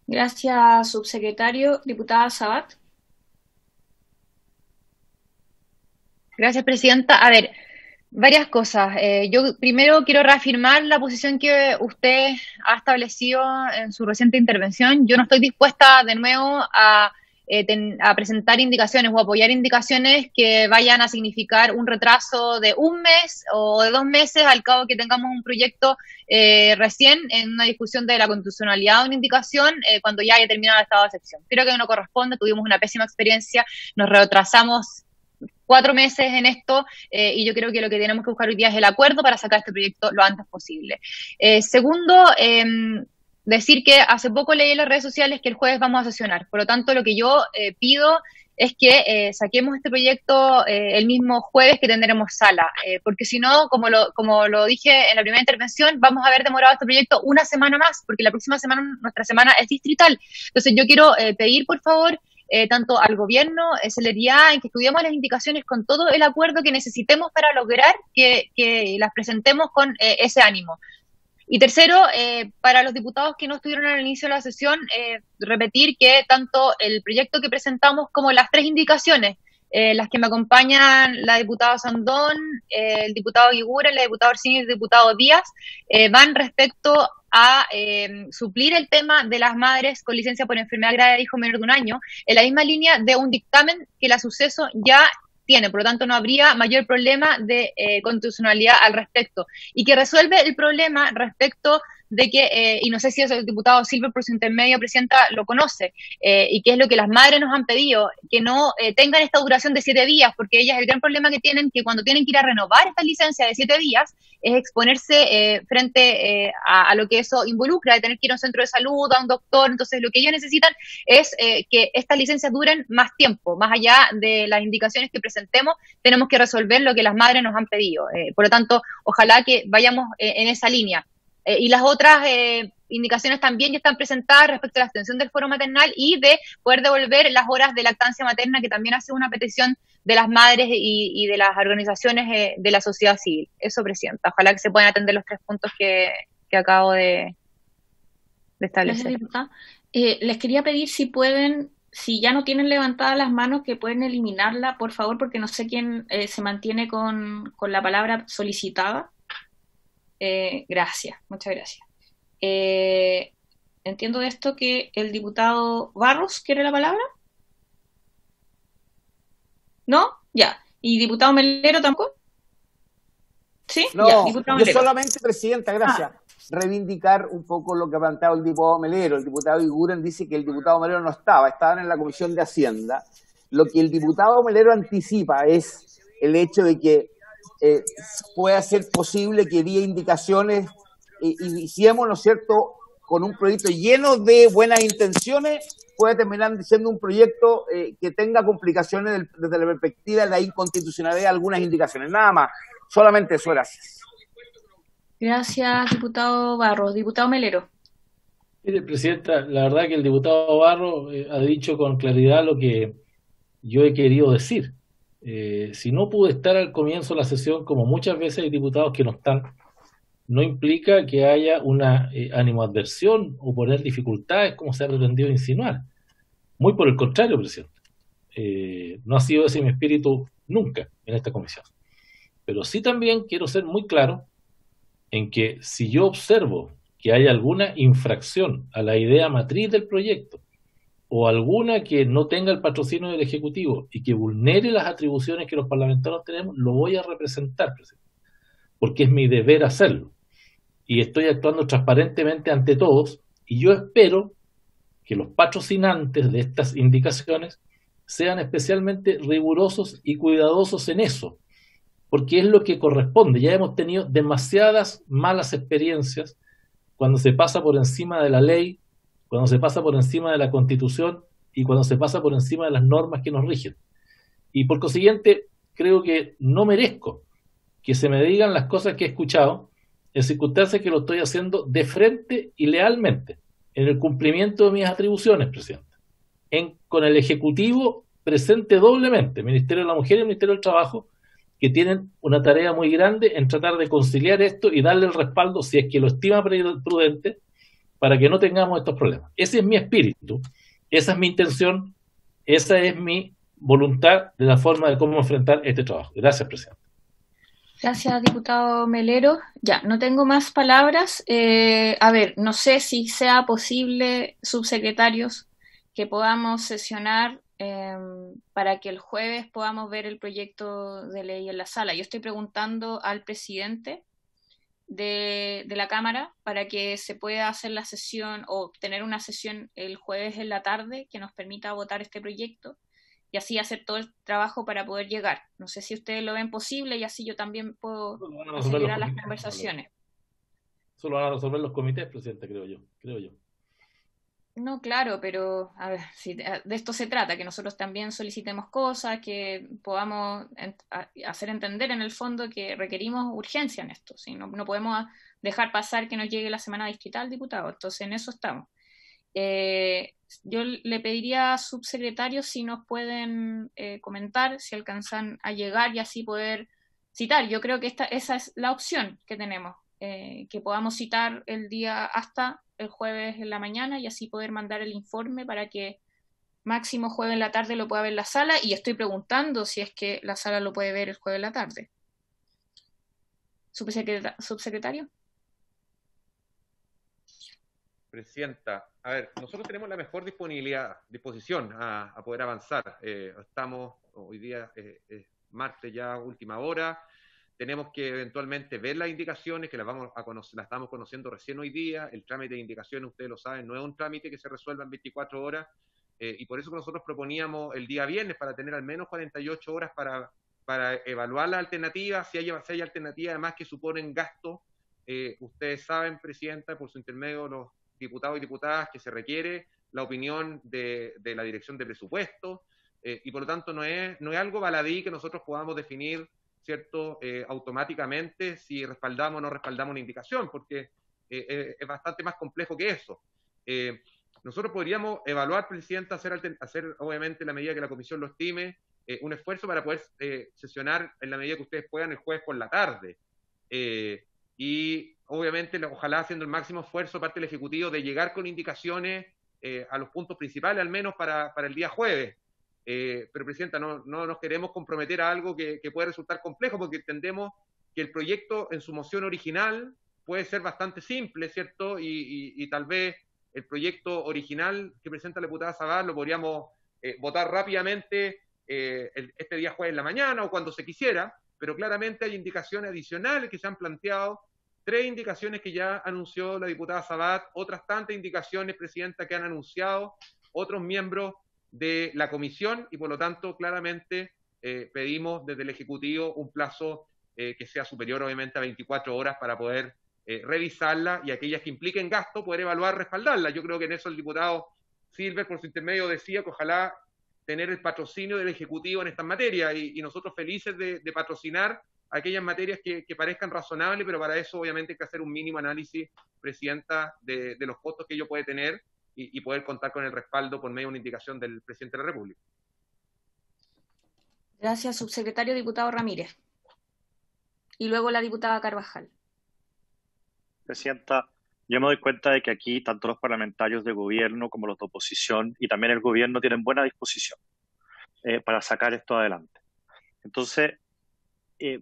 Gracias, subsecretario. Diputada Sabat. Gracias, Presidenta. A ver, varias cosas. Yo primero quiero reafirmar la posición que usted ha establecido en su reciente intervención. Yo no estoy dispuesta de nuevo a presentar indicaciones o apoyar indicaciones que vayan a significar un retraso de 1 mes o de 2 meses al cabo que tengamos un proyecto recién en una discusión de la constitucionalidad de una indicación cuando ya haya terminado el estado de excepción. Creo que no corresponde, tuvimos una pésima experiencia, nos retrasamos 4 meses en esto y yo creo que lo que tenemos que buscar hoy día es el acuerdo para sacar este proyecto lo antes posible. Segundo, decir que hace poco leí en las redes sociales que el jueves vamos a sesionar, por lo tanto lo que yo pido es que saquemos este proyecto el mismo jueves que tendremos sala, porque si no, como lo dije en la primera intervención, vamos a haber demorado este proyecto 1 semana más, porque la próxima semana, nuestra semana es distrital. Entonces yo quiero pedir, por favor, tanto al gobierno, celeridad en que estudiemos las indicaciones con todo el acuerdo que necesitemos para lograr que las presentemos con ese ánimo. Y tercero, para los diputados que no estuvieron al inicio de la sesión, repetir que tanto el proyecto que presentamos como las 3 indicaciones, las que me acompañan la diputada Sandón, el diputado Guigura, la diputada Orsini y el diputado Díaz, van respecto a suplir el tema de las madres con licencia por enfermedad grave de hijo menor de 1 año, en la misma línea de un dictamen que la suceso ya tiene, por lo tanto no habría mayor problema de constitucionalidad al respecto, y que resuelve el problema respecto de que, y no sé si el diputado Silver por su intermedio, Presidenta, lo conoce, y que es lo que las madres nos han pedido, que no tengan esta duración de 7 días, porque ellas el gran problema que tienen, que cuando tienen que ir a renovar esta licencia de 7 días, es exponerse frente a lo que eso involucra, de tener que ir a un centro de salud, a un doctor. Entonces lo que ellos necesitan es que estas licencias duren más tiempo, más allá de las indicaciones que presentemos, tenemos que resolver lo que las madres nos han pedido. Por lo tanto, ojalá que vayamos en esa línea. Y las otras indicaciones también ya están presentadas respecto a la extensión del foro maternal y de poder devolver las horas de lactancia materna, que también ha sido una petición de las madres y de las organizaciones de la sociedad civil. Eso, Presidenta. Ojalá que se puedan atender los 3 puntos que acabo de establecer. Les quería pedir si pueden, si ya no tienen levantadas las manos, que pueden eliminarla, por favor, porque no sé quién se mantiene con la palabra solicitada. Gracias, muchas gracias. Entiendo de esto que el diputado Barros quiere la palabra. ¿No? Ya. ¿Y diputado Melero tampoco? ¿Sí? No, ya, diputado yo Melero. solamente, Presidenta, gracias, reivindicar un poco lo que ha planteado el diputado Melero. El diputado Iguren dice que el diputado Melero no estaban en la Comisión de Hacienda. Lo que el diputado Melero anticipa es el hecho de que pueda ser posible que dé indicaciones iniciemos, ¿no es cierto?, con un proyecto lleno de buenas intenciones, puede terminar siendo un proyecto que tenga complicaciones desde la perspectiva de la inconstitucionalidad de algunas indicaciones. Nada más, solamente eso, gracias. Gracias, diputado Barros. Diputado Melero. Mire, Presidenta, la verdad que el diputado Barros ha dicho con claridad lo que yo he querido decir. Si no pude estar al comienzo de la sesión, como muchas veces hay diputados que no están, no implica que haya una animadversión o poner dificultades como se ha pretendido insinuar. Muy por el contrario, Presidente. No ha sido ese mi espíritu nunca en esta comisión. Pero sí también quiero ser muy claro en que si yo observo que hay alguna infracción a la idea matriz del proyecto o alguna que no tenga el patrocinio del Ejecutivo y que vulnere las atribuciones que los parlamentarios tenemos, lo voy a representar, Presidente, porque es mi deber hacerlo. Y estoy actuando transparentemente ante todos, y yo espero que los patrocinantes de estas indicaciones sean especialmente rigurosos y cuidadosos en eso, porque es lo que corresponde. Ya hemos tenido demasiadas malas experiencias cuando se pasa por encima de la ley, cuando se pasa por encima de la Constitución y cuando se pasa por encima de las normas que nos rigen. Y por consiguiente, creo que no merezco que se me digan las cosas que he escuchado en circunstancias que lo estoy haciendo de frente y lealmente, en el cumplimiento de mis atribuciones, Presidente. Con el Ejecutivo presente doblemente, Ministerio de la Mujer y el Ministerio del Trabajo, que tienen una tarea muy grande en tratar de conciliar esto y darle el respaldo, si es que lo estima prudente, para que no tengamos estos problemas. Ese es mi espíritu, esa es mi intención, esa es mi voluntad de la forma de cómo enfrentar este trabajo. Gracias, Presidente. Gracias, diputado Melero. Ya, no tengo más palabras. A ver, no sé si sea posible, subsecretarios, que podamos sesionar para que el jueves podamos ver el proyecto de ley en la sala. Yo estoy preguntando al presidente de la Cámara para que se pueda hacer la sesión o tener una sesión el jueves en la tarde que nos permita votar este proyecto y así hacer todo el trabajo para poder llegar. No sé si ustedes lo ven posible y así yo también puedo acelerar las conversaciones. Eso lo van a resolver los comités, Presidente, creo yo. No, claro, pero a ver, si de esto se trata, que nosotros también solicitemos cosas, que podamos hacer entender en el fondo que requerimos urgencia en esto. ¿Sí? No podemos dejar pasar que nos llegue la semana distrital, diputado. Entonces, en eso estamos. Yo le pediría a subsecretarios si nos pueden comentar, si alcanzan a llegar y así poder citar. Yo creo que esa es la opción que tenemos, que podamos citar el día hasta el jueves en la mañana y así poder mandar el informe para que máximo jueves en la tarde lo pueda ver la sala, y estoy preguntando si es que la sala lo puede ver el jueves en la tarde. Subsecretario. Presidenta, a ver, nosotros tenemos la mejor disposición a poder avanzar. Estamos hoy día, martes ya, última hora. tenemos que eventualmente ver las indicaciones, que las estamos conociendo recién hoy día. El trámite de indicaciones, ustedes lo saben, no es un trámite que se resuelva en 24 horas, y por eso que nosotros proponíamos el día viernes para tener al menos 48 horas para evaluar las alternativas, si hay alternativas además que suponen gasto. Ustedes saben, Presidenta, por su intermedio, los diputados y diputadas, que se requiere la opinión de la Dirección de Presupuestos, y por lo tanto no es algo baladí que nosotros podamos definir, ¿cierto?, automáticamente si respaldamos o no respaldamos una indicación, porque es bastante más complejo que eso. Nosotros podríamos evaluar, Presidenta, hacer obviamente, en la medida que la Comisión lo estime, un esfuerzo para poder sesionar en la medida que ustedes puedan el jueves por la tarde. Y obviamente, ojalá haciendo el máximo esfuerzo parte del Ejecutivo de llegar con indicaciones a los puntos principales, al menos para el día jueves. Pero, Presidenta, no nos queremos comprometer a algo que puede resultar complejo, porque entendemos que el proyecto en su moción original puede ser bastante simple, ¿cierto? Y tal vez el proyecto original que presenta la diputada Sabat lo podríamos votar rápidamente este día jueves en la mañana o cuando se quisiera, pero claramente hay indicaciones adicionales que se han planteado, 3 indicaciones que ya anunció la diputada Sabat, otras tantas indicaciones, Presidenta, que han anunciado otros miembros de la comisión, y por lo tanto claramente pedimos desde el Ejecutivo un plazo que sea superior obviamente a 24 horas para poder revisarla, y aquellas que impliquen gasto poder evaluar, respaldarla. Yo creo que en eso el diputado Silver por su intermedio decía que ojalá tener el patrocinio del Ejecutivo en estas materias, y nosotros felices de patrocinar aquellas materias que parezcan razonables, pero para eso obviamente hay que hacer un mínimo análisis, Presidenta, de los costos que ello puede tener, y poder contar con el respaldo por medio de una indicación del Presidente de la República. Gracias, subsecretario. Diputado Ramírez. Y luego la diputada Carvajal. Presidenta, yo me doy cuenta de que aquí tanto los parlamentarios de gobierno como los de oposición y también el gobierno tienen buena disposición para sacar esto adelante. Entonces,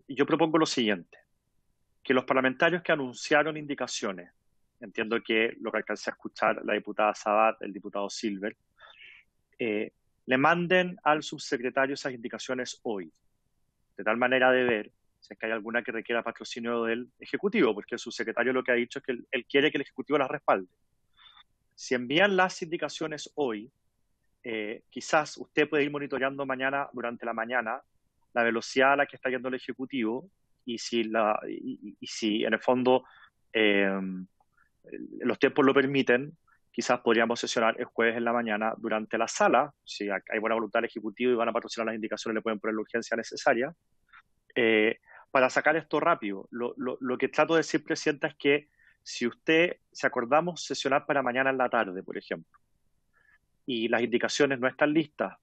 yo propongo lo siguiente, que los parlamentarios que anunciaron indicaciones, entiendo que lo que alcancé a escuchar la diputada Sabat, el diputado Silver, le manden al subsecretario esas indicaciones hoy, de tal manera de ver si es que hay alguna que requiera patrocinio del Ejecutivo, porque el subsecretario lo que ha dicho es que él quiere que el Ejecutivo las respalde. Si envían las indicaciones hoy, quizás usted puede ir monitoreando mañana, durante la mañana, la velocidad a la que está yendo el Ejecutivo, y si en el fondo los tiempos lo permiten, quizás podríamos sesionar el jueves en la mañana durante la sala, si hay buena voluntad del Ejecutivo y van a patrocinar las indicaciones, le pueden poner la urgencia necesaria, para sacar esto rápido. Lo que trato de decir, Presidenta, es que si acordamos sesionar para mañana en la tarde, por ejemplo, y las indicaciones no están listas,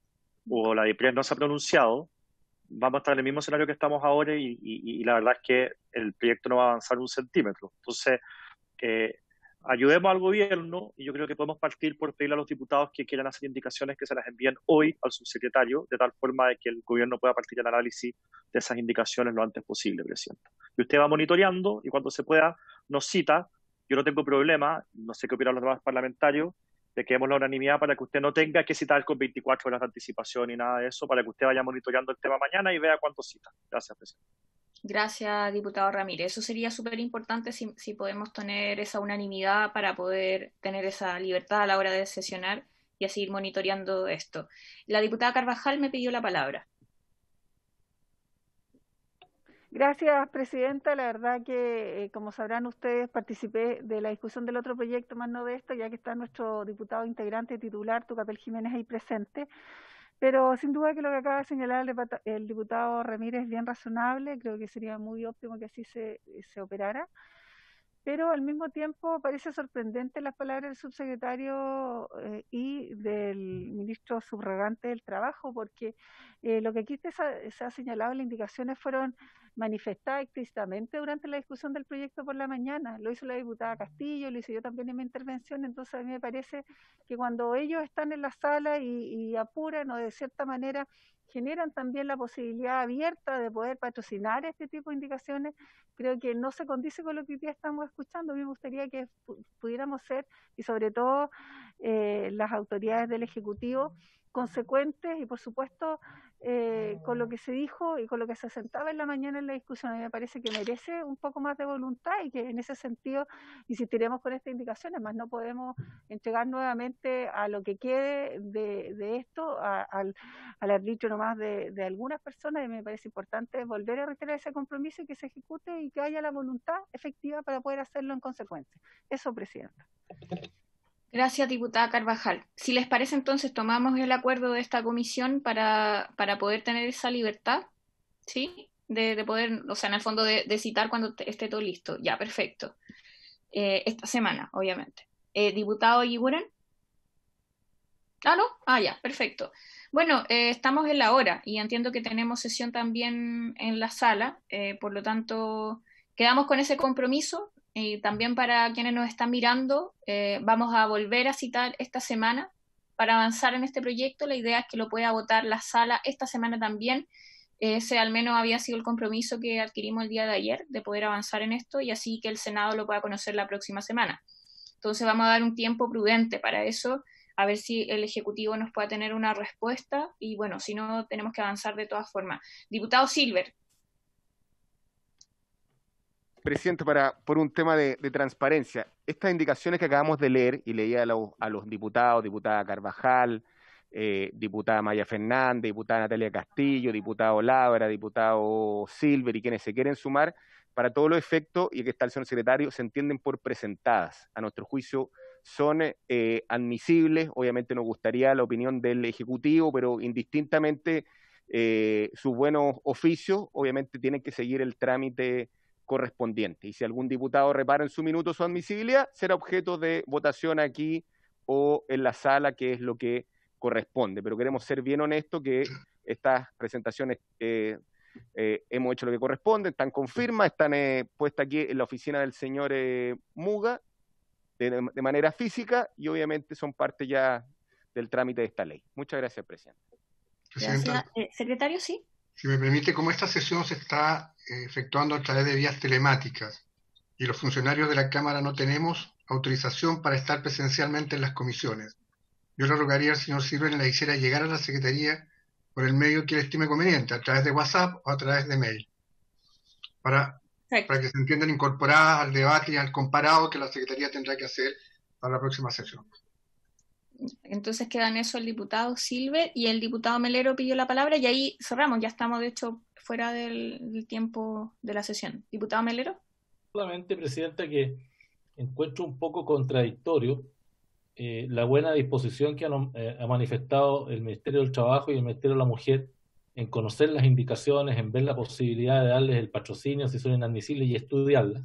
o la DIPRES no se ha pronunciado, vamos a estar en el mismo escenario que estamos ahora, y la verdad es que el proyecto no va a avanzar un centímetro. Entonces, ayudemos al gobierno, y yo creo que podemos partir por pedirle a los diputados que quieran hacer indicaciones que se las envíen hoy al subsecretario, de tal forma de que el gobierno pueda partir el análisis de esas indicaciones lo antes posible, Presidenta. Y usted va monitoreando, y cuando se pueda nos cita. Yo no tengo problema, no sé qué opinan los demás parlamentarios, de que demos la unanimidad para que usted no tenga que citar con 24 horas de anticipación ni nada de eso, para que usted vaya monitoreando el tema mañana y vea cuánto cita. Gracias, Presidenta. Gracias, diputado Ramírez. Eso sería súper importante si podemos tener esa unanimidad para poder tener esa libertad a la hora de sesionar y así ir monitoreando esto. La diputada Carvajal me pidió la palabra. Gracias, Presidenta. La verdad que, como sabrán ustedes, participé de la discusión del otro proyecto, más no de esto, ya que está nuestro diputado integrante titular, Tucapel Jiménez, ahí presente. Pero sin duda que lo que acaba de señalar el diputado Ramírez es bien razonable. Creo que sería muy óptimo que así se operara. Pero al mismo tiempo parece sorprendente las palabras del subsecretario y del ministro subrogante del Trabajo, porque lo que aquí se ha señalado, las indicaciones fueron manifestadas explícitamente durante la discusión del proyecto por la mañana. Lo hizo la diputada Castillo, lo hice yo también en mi intervención. Entonces a mí me parece que cuando ellos están en la sala y apuran, o de cierta manera generan también la posibilidad abierta de poder patrocinar este tipo de indicaciones, creo que no se condice con lo que hoy día estamos escuchando. A mí me gustaría que pudiéramos ser, y sobre todo las autoridades del Ejecutivo, consecuentes y, por supuesto, con lo que se dijo y con lo que se sentaba en la mañana en la discusión. A mí me parece que merece un poco más de voluntad y que en ese sentido insistiremos con estas indicaciones, más no podemos entregar nuevamente a lo que quede de esto al arbitrio nomás de algunas personas, y me parece importante volver a reiterar ese compromiso y que se ejecute y que haya la voluntad efectiva para poder hacerlo en consecuencia. Eso, Presidenta. Gracias, diputada Carvajal. Si les parece, entonces tomamos el acuerdo de esta comisión para poder tener esa libertad, ¿sí? De poder, o sea, en el fondo de citar cuando esté todo listo. Ya, perfecto. Esta semana, obviamente. Diputado Eguiguren. Ah, ¿no? Ah, ya, perfecto. Bueno, estamos en la hora y entiendo que tenemos sesión también en la sala, por lo tanto, quedamos con ese compromiso. Y también para quienes nos están mirando, vamos a volver a citar esta semana para avanzar en este proyecto. La idea es que lo pueda votar la sala esta semana también. Ese al menos había sido el compromiso que adquirimos el día de ayer, de poder avanzar en esto y así que el Senado lo pueda conocer la próxima semana. Entonces vamos a dar un tiempo prudente para eso, a ver si el Ejecutivo nos pueda tener una respuesta y bueno, si no, tenemos que avanzar de todas formas. Diputado Silver. Presidente, por un tema de transparencia, estas indicaciones que acabamos de leer, y leía a los diputados, diputada Carvajal, diputada Maya Fernández, diputada Natalia Castillo, diputado Labra, diputado Silver y quienes se quieren sumar, para todos los efectos, y aquí está el señor secretario, se entienden por presentadas. A nuestro juicio son admisibles. Obviamente nos gustaría la opinión del Ejecutivo, pero indistintamente sus buenos oficios, obviamente tienen que seguir el trámite correspondiente, y si algún diputado repara en su minuto su admisibilidad, será objeto de votación aquí o en la sala, que es lo que corresponde, pero queremos ser bien honestos que estas presentaciones hemos hecho lo que corresponde, están con firma, están puestas aquí en la oficina del señor Muga de manera física y obviamente son parte ya del trámite de esta ley. Muchas gracias, Presidente. Gracias. Secretario, sí. Si me permite, como esta sesión se está efectuando a través de vías telemáticas y los funcionarios de la Cámara no tenemos autorización para estar presencialmente en las comisiones, yo le rogaría al señor Silver la hiciera llegar a la Secretaría por el medio que él estime conveniente, a través de WhatsApp o a través de mail, para que se entiendan incorporadas al debate y al comparado que la Secretaría tendrá que hacer para la próxima sesión. Entonces queda en eso el diputado Silver y el diputado Melero pidió la palabra y ahí cerramos, ya estamos de hecho fuera del tiempo de la sesión. Diputado Melero. Solamente, Presidenta, que encuentro un poco contradictorio la buena disposición que ha manifestado el Ministerio del Trabajo y el Ministerio de la Mujer en conocer las indicaciones, en ver la posibilidad de darles el patrocinio si son inadmisibles y estudiarlas.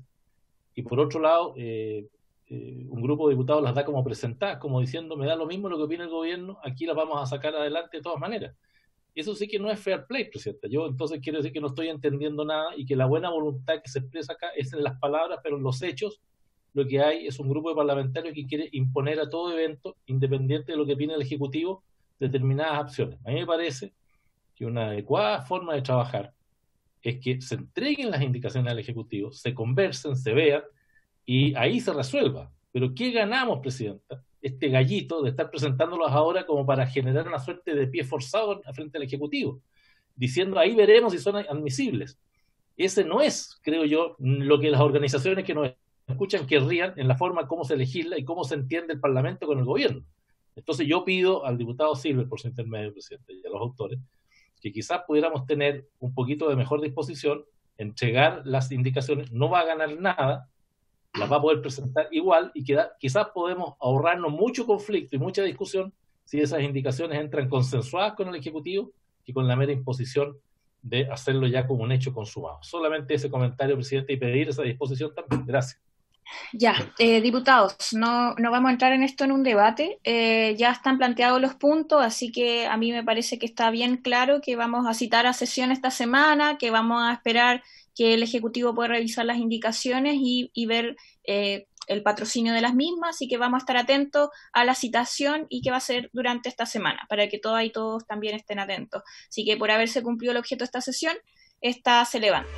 Y por otro lado, un grupo de diputados las da como presentadas, como diciendo, me da lo mismo lo que opina el gobierno, aquí las vamos a sacar adelante de todas maneras. Eso sí que no es fair play, Presidenta. Yo entonces quiero decir que no estoy entendiendo nada y que la buena voluntad que se expresa acá es en las palabras, pero en los hechos lo que hay es un grupo de parlamentarios que quiere imponer a todo evento, independiente de lo que opine el Ejecutivo, determinadas opciones. A mí me parece que una adecuada forma de trabajar es que se entreguen las indicaciones al Ejecutivo, se conversen, se vean, y ahí se resuelva. Pero ¿qué ganamos, Presidenta? Este gallito de estar presentándolos ahora como para generar una suerte de pie forzado frente al Ejecutivo, diciendo ahí veremos si son admisibles. Ese no es, creo yo, lo que las organizaciones que nos escuchan querrían en la forma como se legisla y cómo se entiende el Parlamento con el gobierno. Entonces yo pido al diputado Silver, por su intermedio, Presidente, y a los autores, que quizás pudiéramos tener un poquito de mejor disposición, entregar las indicaciones, no va a ganar nada, las va a poder presentar igual y quizás podemos ahorrarnos mucho conflicto y mucha discusión si esas indicaciones entran consensuadas con el Ejecutivo y con la mera imposición de hacerlo ya como un hecho consumado. Solamente ese comentario, Presidente, y pedir esa disposición también. Gracias. Ya, diputados, no vamos a entrar en esto en un debate, ya están planteados los puntos, así que a mí me parece que está bien claro que vamos a citar a sesión esta semana, que vamos a esperar que el Ejecutivo pueda revisar las indicaciones y ver el patrocinio de las mismas, así que vamos a estar atentos a la citación y que va a ser durante esta semana, para que todas y todos también estén atentos. Así que por haberse cumplido el objeto de esta sesión, esta se levanta.